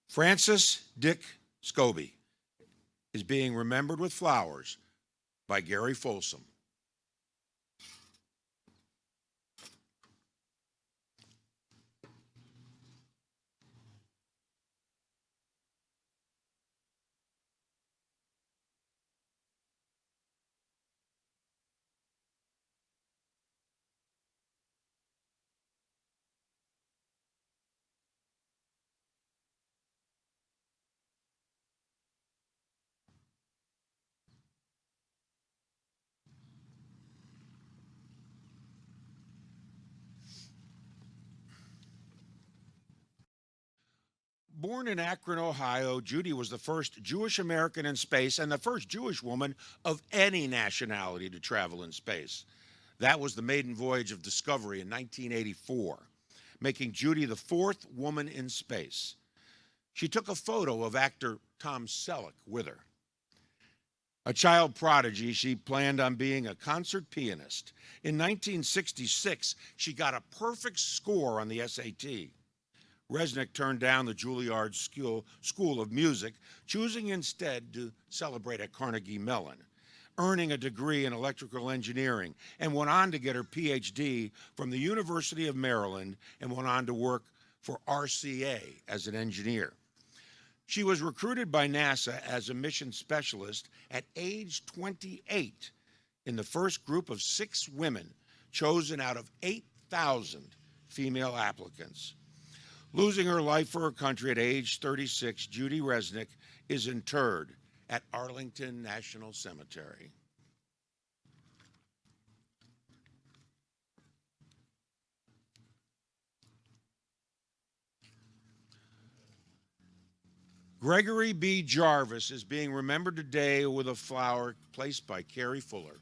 Francis Dick Scobie is being remembered with flowers by Gary Folsom. Born in Akron, Ohio, Judy was the first Jewish American in space and the first Jewish woman of any nationality to travel in space. That was the maiden voyage of Discovery in 1984, making Judy the fourth woman in space. She took a photo of actor Tom Selleck with her. A child prodigy, she planned on being a concert pianist. In 1966, she got a perfect score on the SAT. Resnick turned down the Juilliard School of Music, choosing instead to celebrate at Carnegie Mellon, earning a degree in electrical engineering, and went on to get her PhD from the University of Maryland and went on to work for RCA as an engineer. She was recruited by NASA as a mission specialist at age 28 in the first group of 6 women chosen out of 8,000 female applicants. Losing her life for her country at age 36, Judy Resnick is interred at Arlington National Cemetery. Gregory B. Jarvis is being remembered today with a flower placed by Carrie Fuller.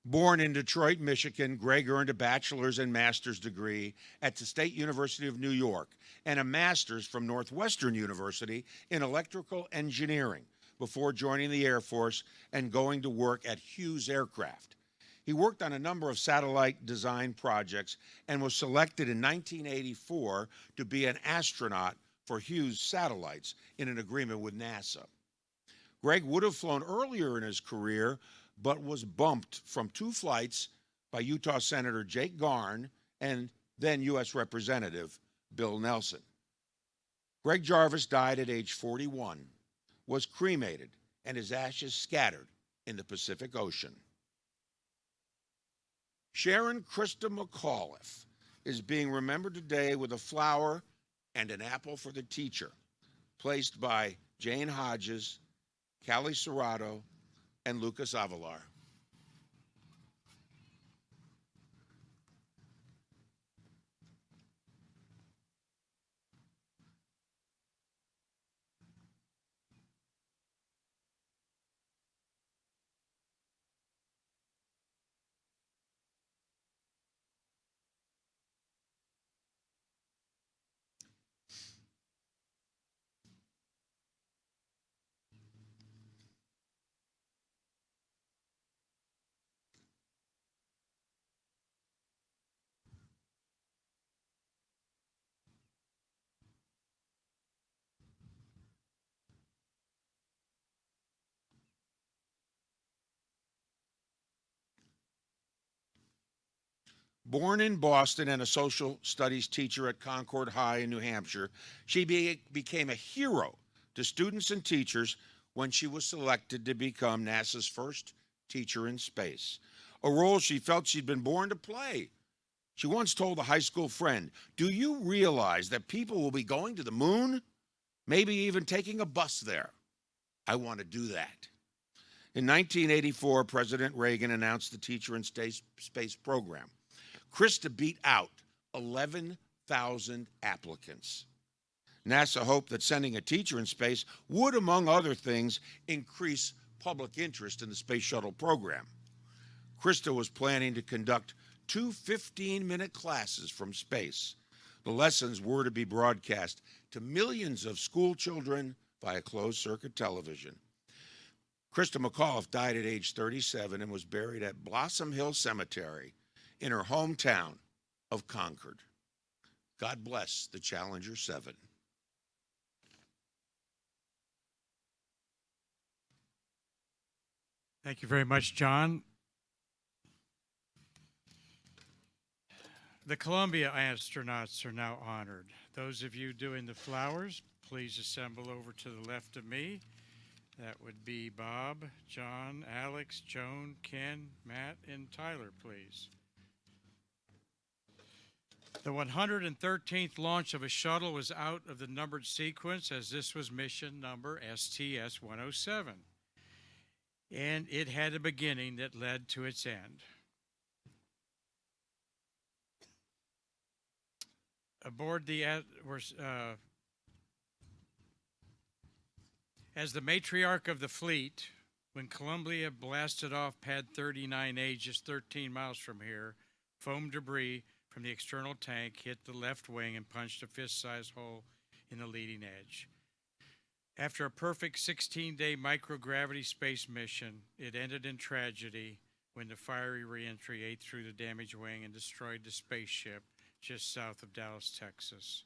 Born in Detroit, Michigan, Greg earned a bachelor's and master's degree at the State University of New York and a master's from Northwestern University in electrical engineering before joining the Air Force and going to work at Hughes Aircraft. He worked on a number of satellite design projects and was selected in 1984 to be an astronaut for Hughes satellites in an agreement with NASA. Greg would have flown earlier in his career, but was bumped from 2 flights by Utah Senator Jake Garn and then U.S. Representative Bill Nelson. Greg Jarvis died at age 41, was cremated, and his ashes scattered in the Pacific Ocean. Sharon Krista McAuliffe is being remembered today with a flower and an apple for the teacher, placed by Jane Hodges, Callie Serrato, and Lucas Avalar. Born in Boston and a social studies teacher at Concord High in New Hampshire, she became a hero to students and teachers when she was selected to become NASA's first teacher in space, a role she felt she'd been born to play. She once told a high school friend, "Do you realize that people will be going to the moon? Maybe even taking a bus there. I want to do that." In 1984, President Reagan announced the Teacher in Space program. Krista beat out 11,000 applicants. NASA hoped that sending a teacher in space would, among other things, increase public interest in the Space Shuttle program. Krista was planning to conduct 2 15-minute classes from space. The lessons were to be broadcast to millions of school children via closed-circuit television. Krista McAuliffe died at age 37 and was buried at Blossom Hill Cemetery in her hometown of Concord. God bless the Challenger 7. Thank you very much, John. The Columbia astronauts are now honored. Those of you doing the flowers, please assemble over to the left of me. That would be Bob, John, Alex, Joan, Ken, Matt, and Tyler, please. The 113th launch of a shuttle was out of the numbered sequence, as this was mission number STS-107. And it had a beginning that led to its end. Aboard the as the matriarch of the fleet, when Columbia blasted off Pad 39A just 13 miles from here, foam debris from the external tank hit the left wing and punched a fist-sized hole in the leading edge. After a perfect 16-day microgravity space mission, it ended in tragedy when the fiery reentry ate through the damaged wing and destroyed the spaceship just south of Dallas, Texas.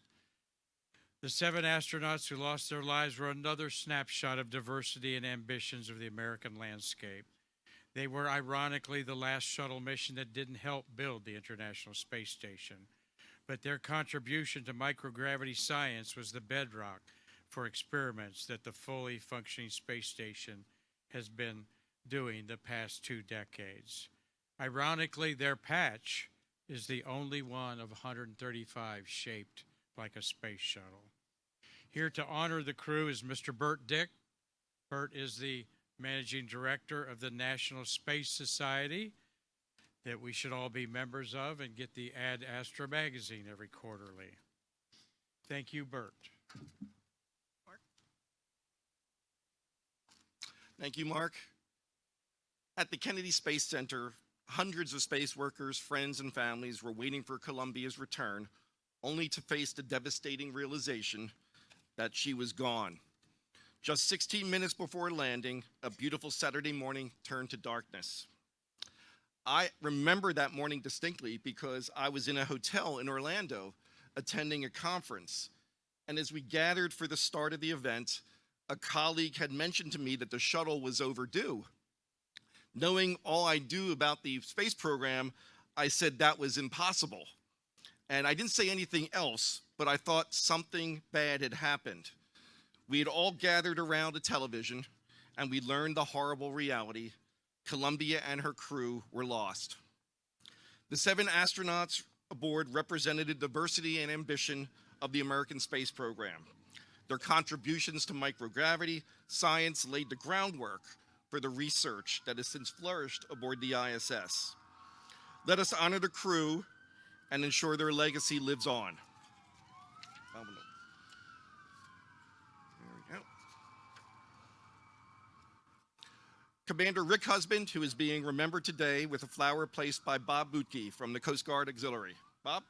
The 7 astronauts who lost their lives were another snapshot of diversity and ambitions of the American landscape. They were ironically the last shuttle mission that didn't help build the International Space Station, but their contribution to microgravity science was the bedrock for experiments that the fully functioning space station has been doing the past 2 decades. Ironically, their patch is the only one of 135 shaped like a space shuttle. Here to honor the crew is Mr. Bert Dick. Bert is the managing director of the National Space Society that we should all be members of and get the Ad Astra magazine every quarterly. Thank you, Bert. Thank you, Mark. At the Kennedy Space Center, hundreds of space workers, friends, and families were waiting for Columbia's return, only to face the devastating realization that she was gone. Just 16 minutes before landing, a beautiful Saturday morning turned to darkness. I remember that morning distinctly because I was in a hotel in Orlando attending a conference. And as we gathered for the start of the event, a colleague had mentioned to me that the shuttle was overdue. Knowing all I do about the space program, I said that was impossible. And I didn't say anything else, but I thought something bad had happened. We had all gathered around a television, and we learned the horrible reality. Columbia and her crew were lost. The 7 astronauts aboard represented the diversity and ambition of the American space program. Their contributions to microgravity science laid the groundwork for the research that has since flourished aboard the ISS. Let us honor the crew and ensure their legacy lives on. There we go. Commander Rick Husband, who is being remembered today with a flower placed by Bob Bootke from the Coast Guard Auxiliary. Bob?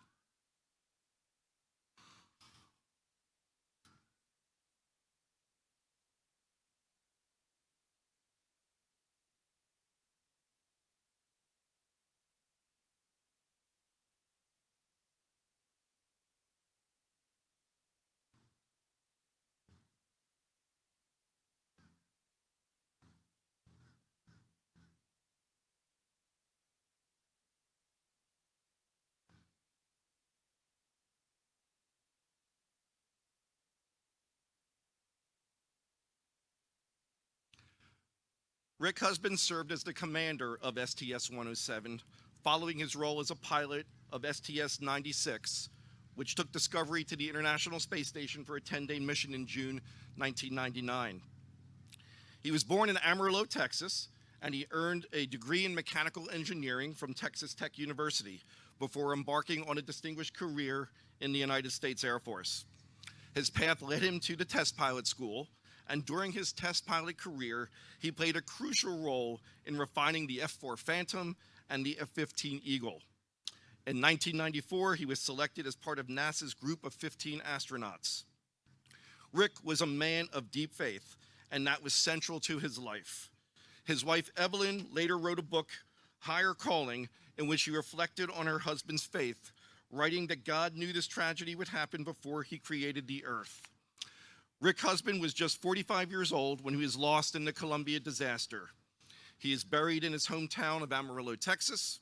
Rick Husband served as the commander of STS-107, following his role as a pilot of STS-96, which took Discovery to the International Space Station for a 10-day mission in June 1999. He was born in Amarillo, Texas, and he earned a degree in mechanical engineering from Texas Tech University before embarking on a distinguished career in the United States Air Force. His path led him to the test pilot school, and during his test pilot career, he played a crucial role in refining the F-4 Phantom and the F-15 Eagle. In 1994, he was selected as part of NASA's group of 15 astronauts. Rick was a man of deep faith, and that was central to his life. His wife, Evelyn, later wrote a book, Higher Calling, in which she reflected on her husband's faith, writing that God knew this tragedy would happen before he created the earth. Rick's husband was just 45 years old when he was lost in the Columbia disaster. He is buried in his hometown of Amarillo, Texas.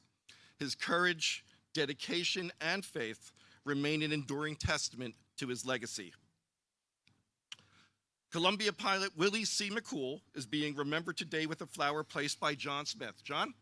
His courage, dedication, and faith remain an enduring testament to his legacy. Columbia pilot Willie C. McCool is being remembered today with a flower placed by John Smith. John?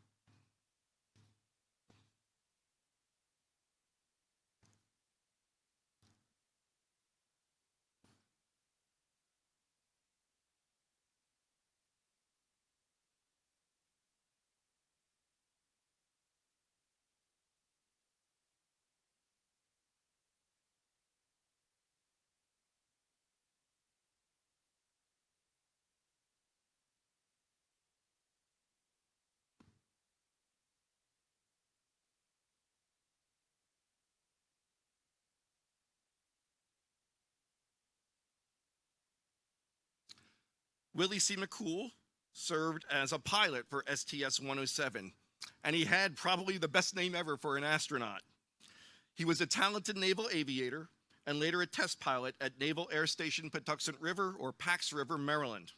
Willie C. McCool served as a pilot for STS-107, and he had probably the best name ever for an astronaut. He was a talented naval aviator and later a test pilot at Naval Air Station Patuxent River, or Pax River, Maryland.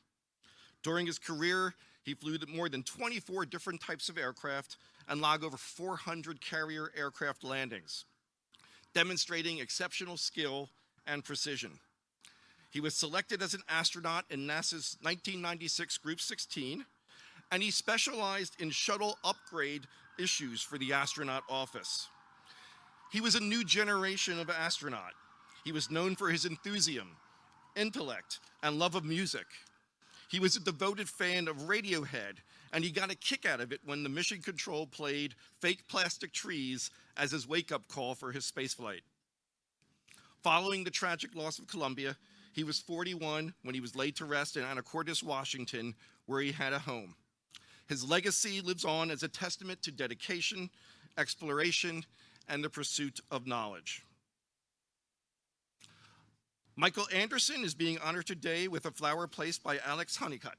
During his career, he flew more than 24 different types of aircraft and logged over 400 carrier aircraft landings, demonstrating exceptional skill and precision. He was selected as an astronaut in NASA's 1996 Group 16, and he specialized in shuttle upgrade issues for the astronaut office. He was a new generation of astronaut. He was known for his enthusiasm, intellect, and love of music. He was a devoted fan of Radiohead, and he got a kick out of it when the mission control played Fake Plastic Trees as his wake-up call for his spaceflight. Following the tragic loss of Columbia, he was 41 when he was laid to rest in Anacortes, Washington, where he had a home. His legacy lives on as a testament to dedication, exploration, and the pursuit of knowledge. Michael Anderson is being honored today with a flower placed by Alex Honeycutt.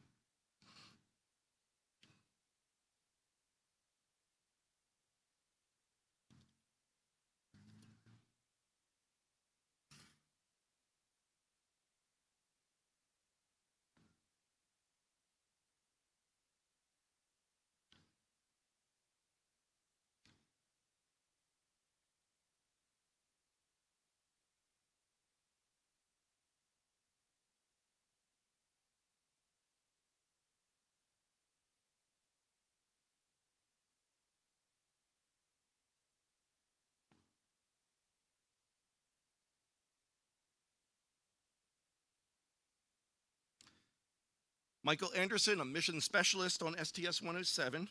Michael Anderson, a mission specialist on STS-107,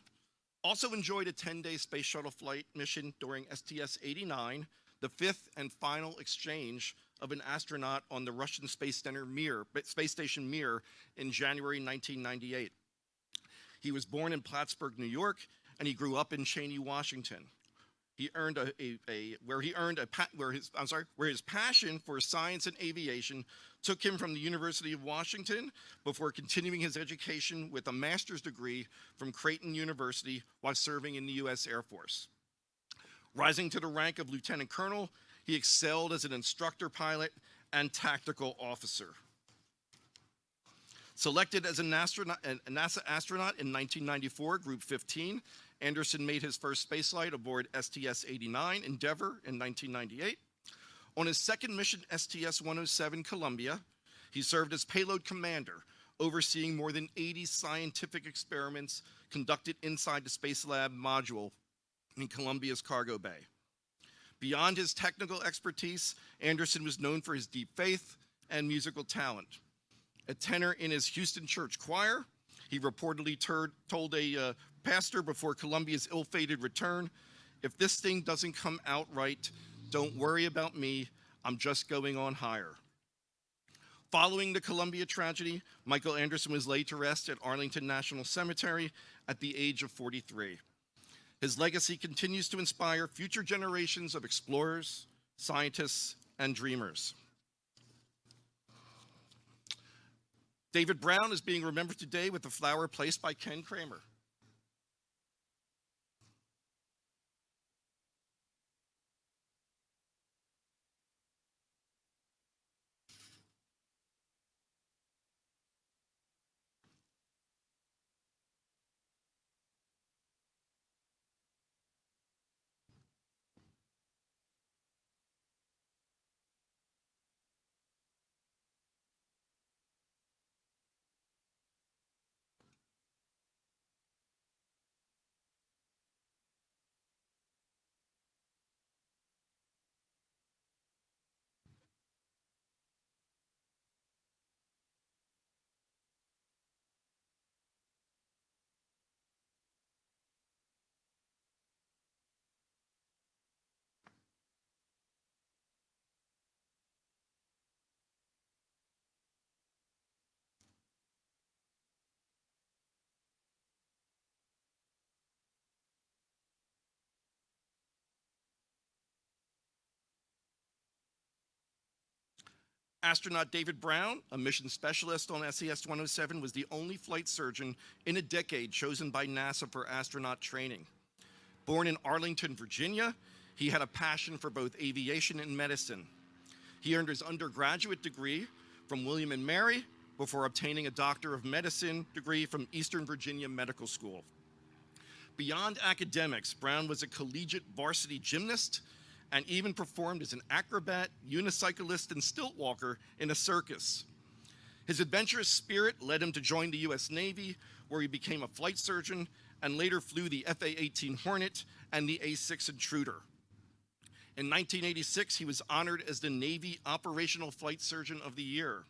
also enjoyed a 10-day space shuttle flight mission during STS-89, the fifth and final exchange of an astronaut on the Russian Space Station Mir in January 1998. He was born in Plattsburgh, New York, and he grew up in Cheney, Washington. He earned where his passion for science and aviation took him from the University of Washington before continuing his education with a master's degree from Creighton University while serving in the U.S. Air Force. Rising to the rank of lieutenant colonel, he excelled as an instructor pilot and tactical officer. Selected as a NASA astronaut in 1994, Group 15, Anderson made his first spaceflight aboard STS-89 Endeavour in 1998. On his second mission, STS-107 Columbia, he served as payload commander, overseeing more than 80 scientific experiments conducted inside the Space Lab module in Columbia's cargo bay. Beyond his technical expertise, Anderson was known for his deep faith and musical talent. A tenor in his Houston church choir, he reportedly told a pastor before Columbia's ill-fated return, "If this thing doesn't come out right, don't worry about me, I'm just going on higher." Following the Columbia tragedy, Michael Anderson was laid to rest at Arlington National Cemetery at the age of 43. His legacy continues to inspire future generations of explorers, scientists, and dreamers. David Brown is being remembered today with the flower placed by Ken Kramer. Astronaut David Brown, a mission specialist on SES-107, was the only flight surgeon in a decade chosen by NASA for astronaut training. Born in Arlington, Virginia, he had a passion for both aviation and medicine. He earned his undergraduate degree from William and Mary before obtaining a Doctor of Medicine degree from Eastern Virginia Medical School. Beyond academics, Brown was a collegiate varsity gymnast and even performed as an acrobat, unicyclist, and stilt walker in a circus. His adventurous spirit led him to join the U.S. Navy, where he became a flight surgeon and later flew the FA-18 Hornet and the A-6 Intruder. In 1986, he was honored as the Navy Operational Flight Surgeon of the Year.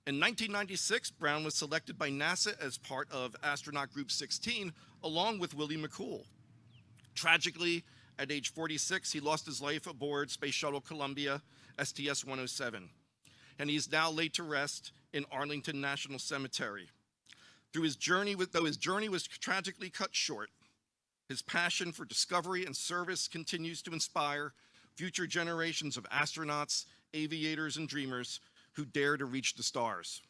In 1996, Brown was selected by NASA as part of Astronaut Group 16, along with Willie McCool. Tragically, at age 46, he lost his life aboard Space Shuttle Columbia, STS-107, and he is now laid to rest in Arlington National Cemetery. Though his journey was tragically cut short, his passion for discovery and service continues to inspire future generations of astronauts, aviators, and dreamers who dare to reach the stars.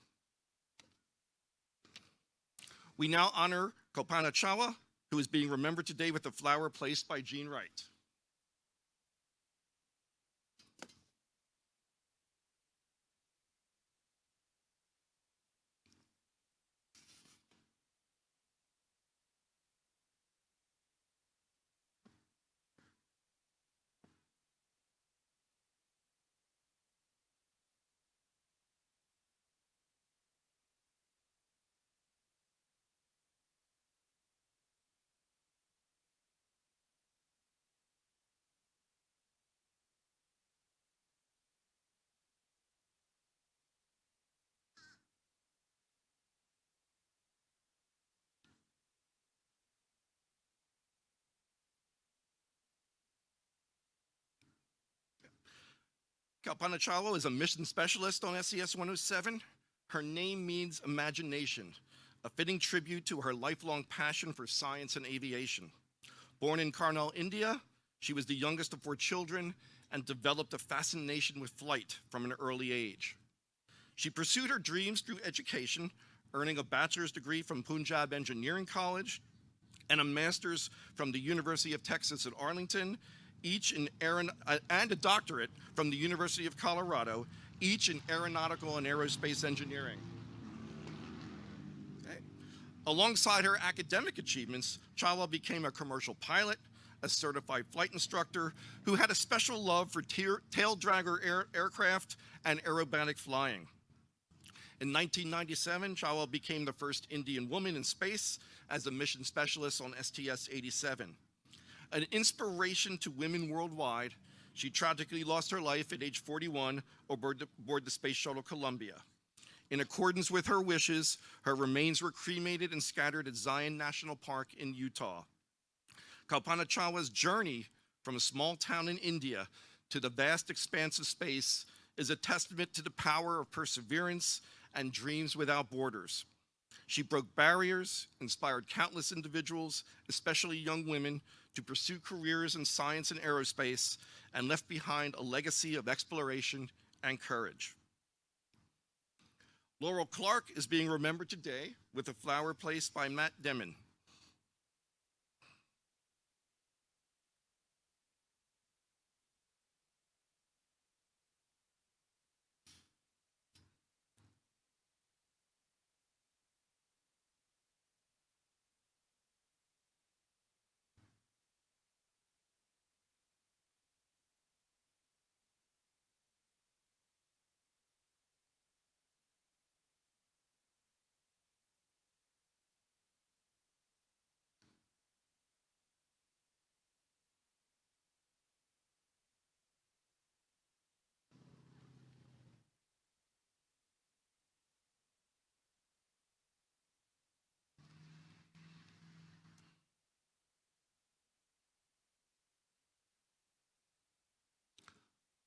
We now honor Kalpana Chawla, who is being remembered today with a flower placed by Jean Wright. Kalpana Chawla is a mission specialist on SES-107. Her name means imagination, a fitting tribute to her lifelong passion for science and aviation. Born in Karnal, India, she was the youngest of 4 children and developed a fascination with flight from an early age. She pursued her dreams through education, earning a bachelor's degree from Punjab Engineering College and a master's from the University of Texas at Arlington, and a doctorate from the University of Colorado, each in aeronautical and aerospace engineering. Okay. Alongside her academic achievements, Chawla became a commercial pilot, a certified flight instructor who had a special love for tail dragger aircraft and aerobatic flying. In 1997, Chawla became the first Indian woman in space as a mission specialist on STS-87. An inspiration to women worldwide, she tragically lost her life at age 41 aboard the Space Shuttle Columbia. In accordance with her wishes, her remains were cremated and scattered at Zion National Park in Utah. Kalpana Chawla's journey from a small town in India to the vast expanse of space is a testament to the power of perseverance and dreams without borders. She broke barriers, inspired countless individuals, especially young women, to pursue careers in science and aerospace, and left behind a legacy of exploration and courage. Laurel Clark is being remembered today with a flower placed by Matt Demon.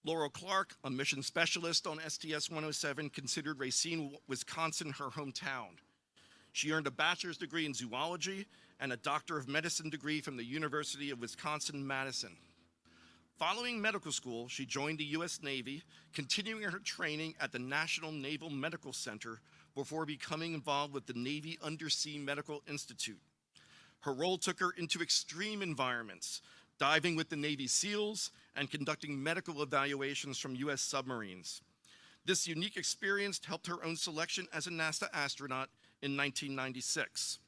Laurel Clark, a mission specialist on STS-107, considered Racine, Wisconsin her hometown. She earned a bachelor's degree in zoology and a doctor of medicine degree from the University of Wisconsin-Madison. Following medical school, she joined the U.S. Navy, continuing her training at the National Naval Medical Center before becoming involved with the Navy Undersea Medical Institute. Her role took her into extreme environments, diving with the Navy SEALs and conducting medical evaluations from U.S. submarines. This unique experience helped her own selection as a NASA astronaut in 1996.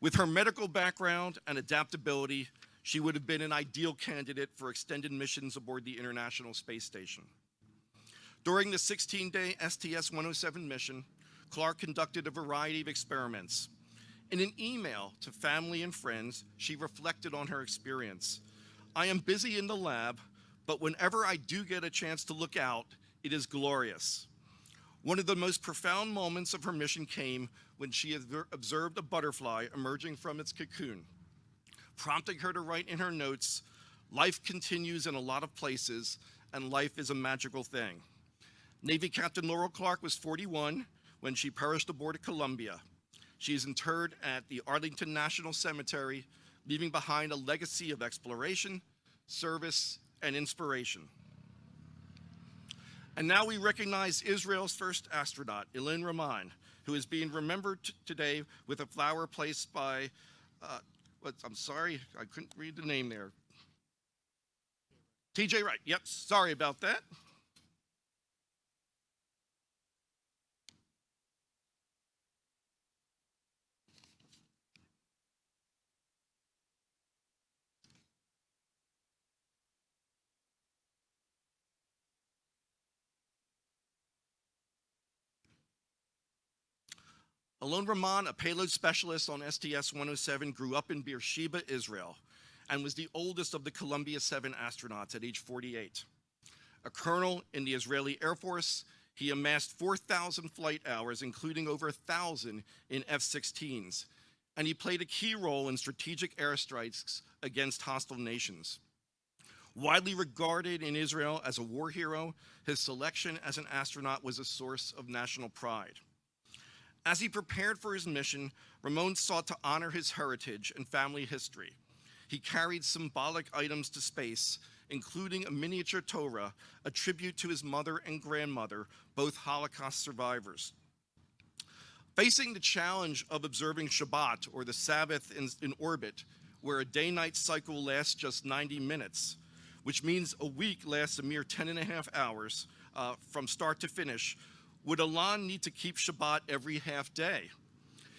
With her medical background and adaptability, she would have been an ideal candidate for extended missions aboard the International Space Station. During the 16-day STS-107 mission, Clark conducted a variety of experiments. In an email to family and friends, she reflected on her experience. "I am busy in the lab, but whenever I do get a chance to look out, it is glorious." One of the most profound moments of her mission came when she observed a butterfly emerging from its cocoon, prompting her to write in her notes, "Life continues in a lot of places, and life is a magical thing." Navy Captain Laurel Clark was 41 when she perished aboard a Columbia. She is interred at the Arlington National Cemetery, leaving behind a legacy of exploration, service, and inspiration. And now we recognize Israel's first astronaut, Ilan Raman, who is being remembered today with a flower placed by, I'm sorry, I couldn't read the name there. TJ Wright, yep, sorry about that. Alon Raman, a payload specialist on STS-107, grew up in Beersheba, Israel, and was the oldest of the Columbia 7 astronauts at age 48. A colonel in the Israeli Air Force, he amassed 4,000 flight hours, including over 1,000 in F-16s, and he played a key role in strategic airstrikes against hostile nations. Widely regarded in Israel as a war hero, his selection as an astronaut was a source of national pride. As he prepared for his mission, Ramon sought to honor his heritage and family history. He carried symbolic items to space, including a miniature Torah, a tribute to his mother and grandmother, both Holocaust survivors. Facing the challenge of observing Shabbat, or the Sabbath in orbit, where a day-night cycle lasts just 90 minutes, which means a week lasts a mere 10.5 hours from start to finish, would Alon need to keep Shabbat every half day?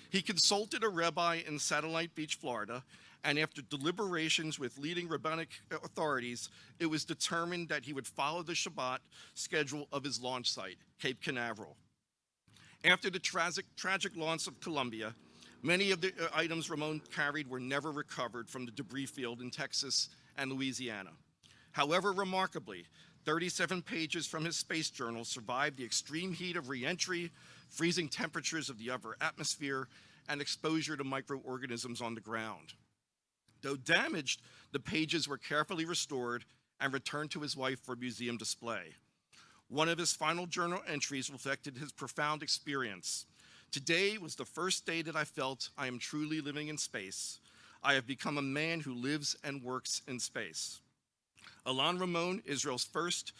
He consulted a rabbi in Satellite Beach, Florida, and after deliberations with leading rabbinic authorities, it was determined that he would follow the Shabbat schedule of his launch site, Cape Canaveral. After the tragic launch of Columbia, many of the items Ramon carried were never recovered from the debris field in Texas and Louisiana. However, remarkably, 37 pages from his space journal survived the extreme heat of re-entry, freezing temperatures of the upper atmosphere, and exposure to microorganisms on the ground. Though damaged, the pages were carefully restored and returned to his wife for museum display. One of his final journal entries reflected his profound experience. "Today was the first day that I felt I am truly living in space. I have become a man who lives and works in space." Alon Ramon, Israel's first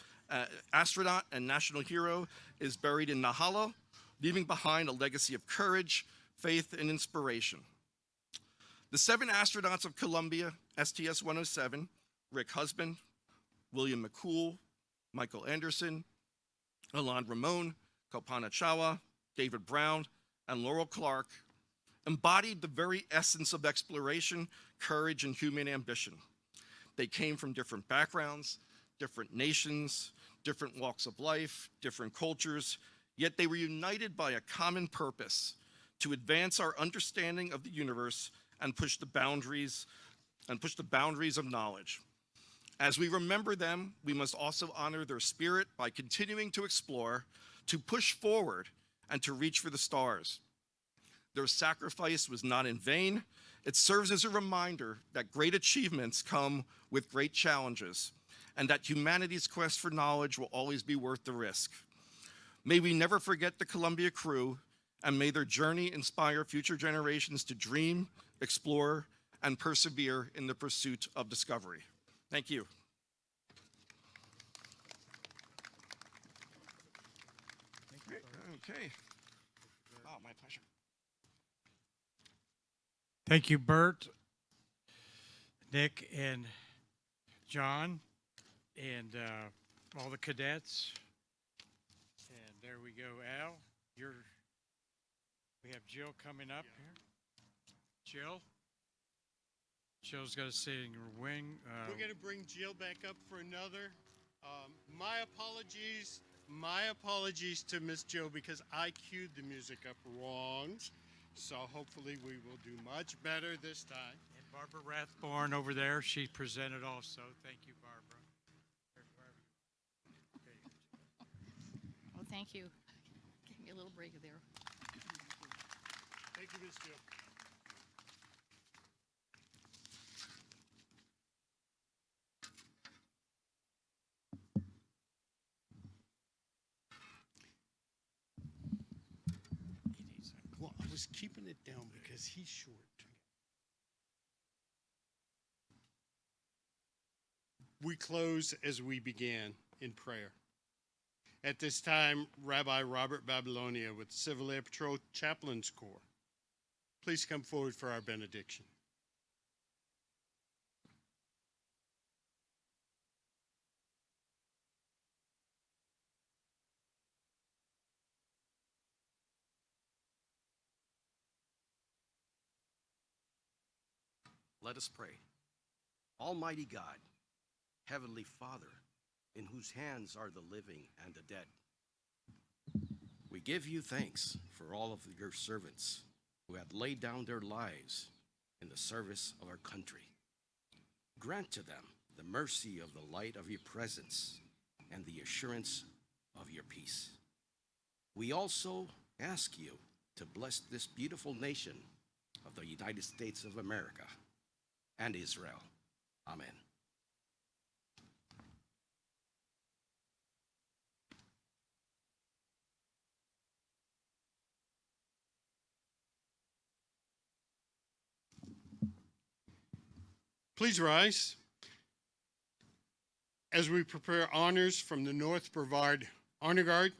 astronaut and national hero, is buried in Nahalo, leaving behind a legacy of courage, faith, and inspiration. The 7 astronauts of Columbia, STS-107, Rick Husband, William McCool, Michael Anderson, Alain Ramon, Kalpana Chawla, David Brown, and Laurel Clark, embodied the very essence of exploration, courage, and human ambition. They came from different backgrounds, different nations, different walks of life, different cultures, yet they were united by a common purpose: to advance our understanding of the universe and push the boundaries of knowledge. As we remember them, we must also honor their spirit by continuing to explore, to push forward, and to reach for the stars. Their sacrifice was not in vain. It serves as a reminder that great achievements come with great challenges, and that humanity's quest for knowledge will always be worth the risk. May we never forget the Columbia crew, and may their journey inspire future generations to dream, explore, and persevere in the pursuit of discovery. Thank you. Okay. Oh, my pleasure. Thank you, Bert, Nick, and John, and all the cadets. And there we go, Al. We have Jill coming up here. Jill's got to sit in your wing. We're going to bring Jill back up for another. My apologies to Miss Jill, because I queued the music up wrong. So hopefully we will do much better this time. And Barbara Rathborn over there, she presented also. Thank you, Barbara. Oh, thank you. Give me a little break there. Thank you, Miss Jill. Well, I was keeping it down because he's short. We close as we began in prayer. At this time, Rabbi Robert Babylonia with Civil Air Patrol Chaplains Corps, please come forward for our benediction. Let us pray. Almighty God, Heavenly Father, in whose hands are the living and the dead, we give you thanks for all of your servants who have laid down their lives in the service of our country. Grant to them the mercy of the light of your presence and the assurance of your peace. We also ask you to bless this beautiful nation of the United States of America and Israel. Amen. Please rise as we prepare honors from the North Brevard Honor Guard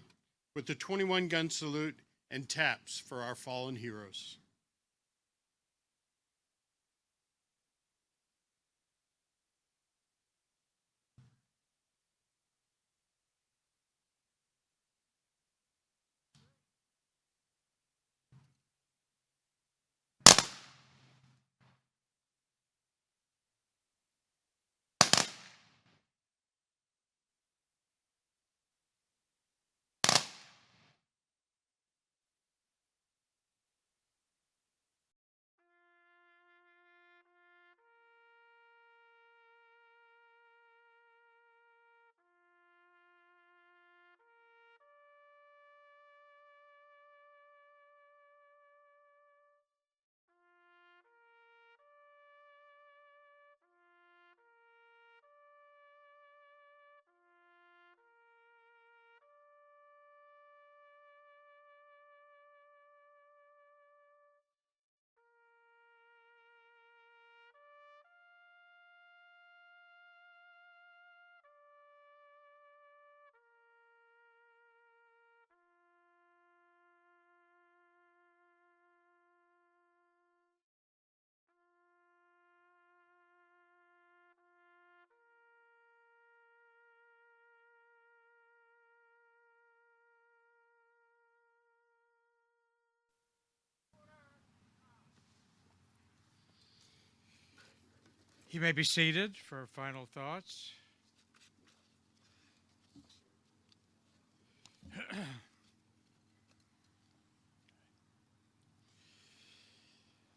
with the 21-gun salute and taps for our fallen heroes. You may be seated for final thoughts.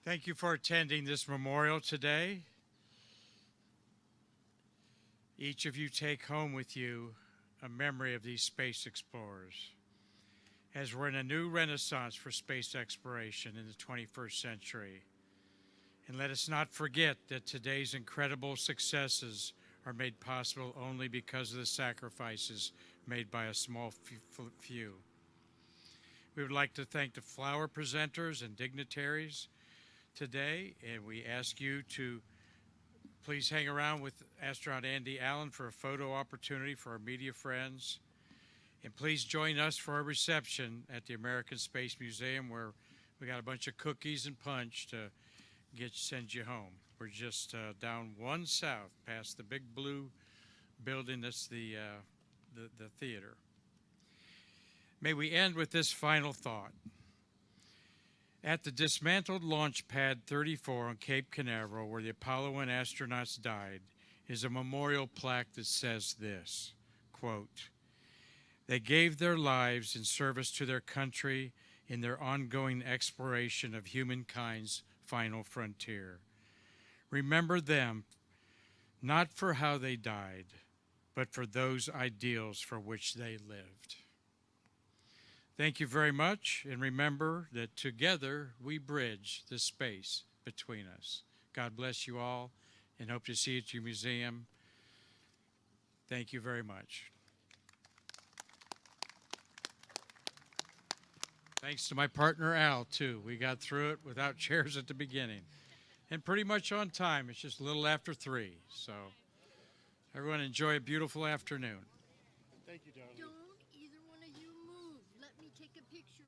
Thank you for attending this memorial today. Each of you take home with you a memory of these space explorers, as we're in a new renaissance for space exploration in the 21st century. And let us not forget that today's incredible successes are made possible only because of the sacrifices made by a small few. We would like to thank the flower presenters and dignitaries today, and we ask you to please hang around with astronaut Andy Allen for a photo opportunity for our media friends. And please join us for a reception at the American Space Museum, where we got a bunch of cookies and punch to send you home. We're just down one south past the big blue building that's the theater. May we end with this final thought. At the dismantled launch pad 34 on Cape Canaveral, where the Apollo 1 astronauts died, is a memorial plaque that says this, quote, "They gave their lives in service to their country in their ongoing exploration of humankind's final frontier. Remember them, not for how they died, but for those ideals for which they lived." Thank you very much, and remember that together we bridge the space between us. God bless you all, and hope to see you at your museum. Thank you very much. Thanks to my partner Al, too. We got through it without chairs at the beginning. And pretty much on time. It's just a little after 3. So everyone enjoy a beautiful afternoon. Thank you, darling. Don't either one of you move. Let me take a picture.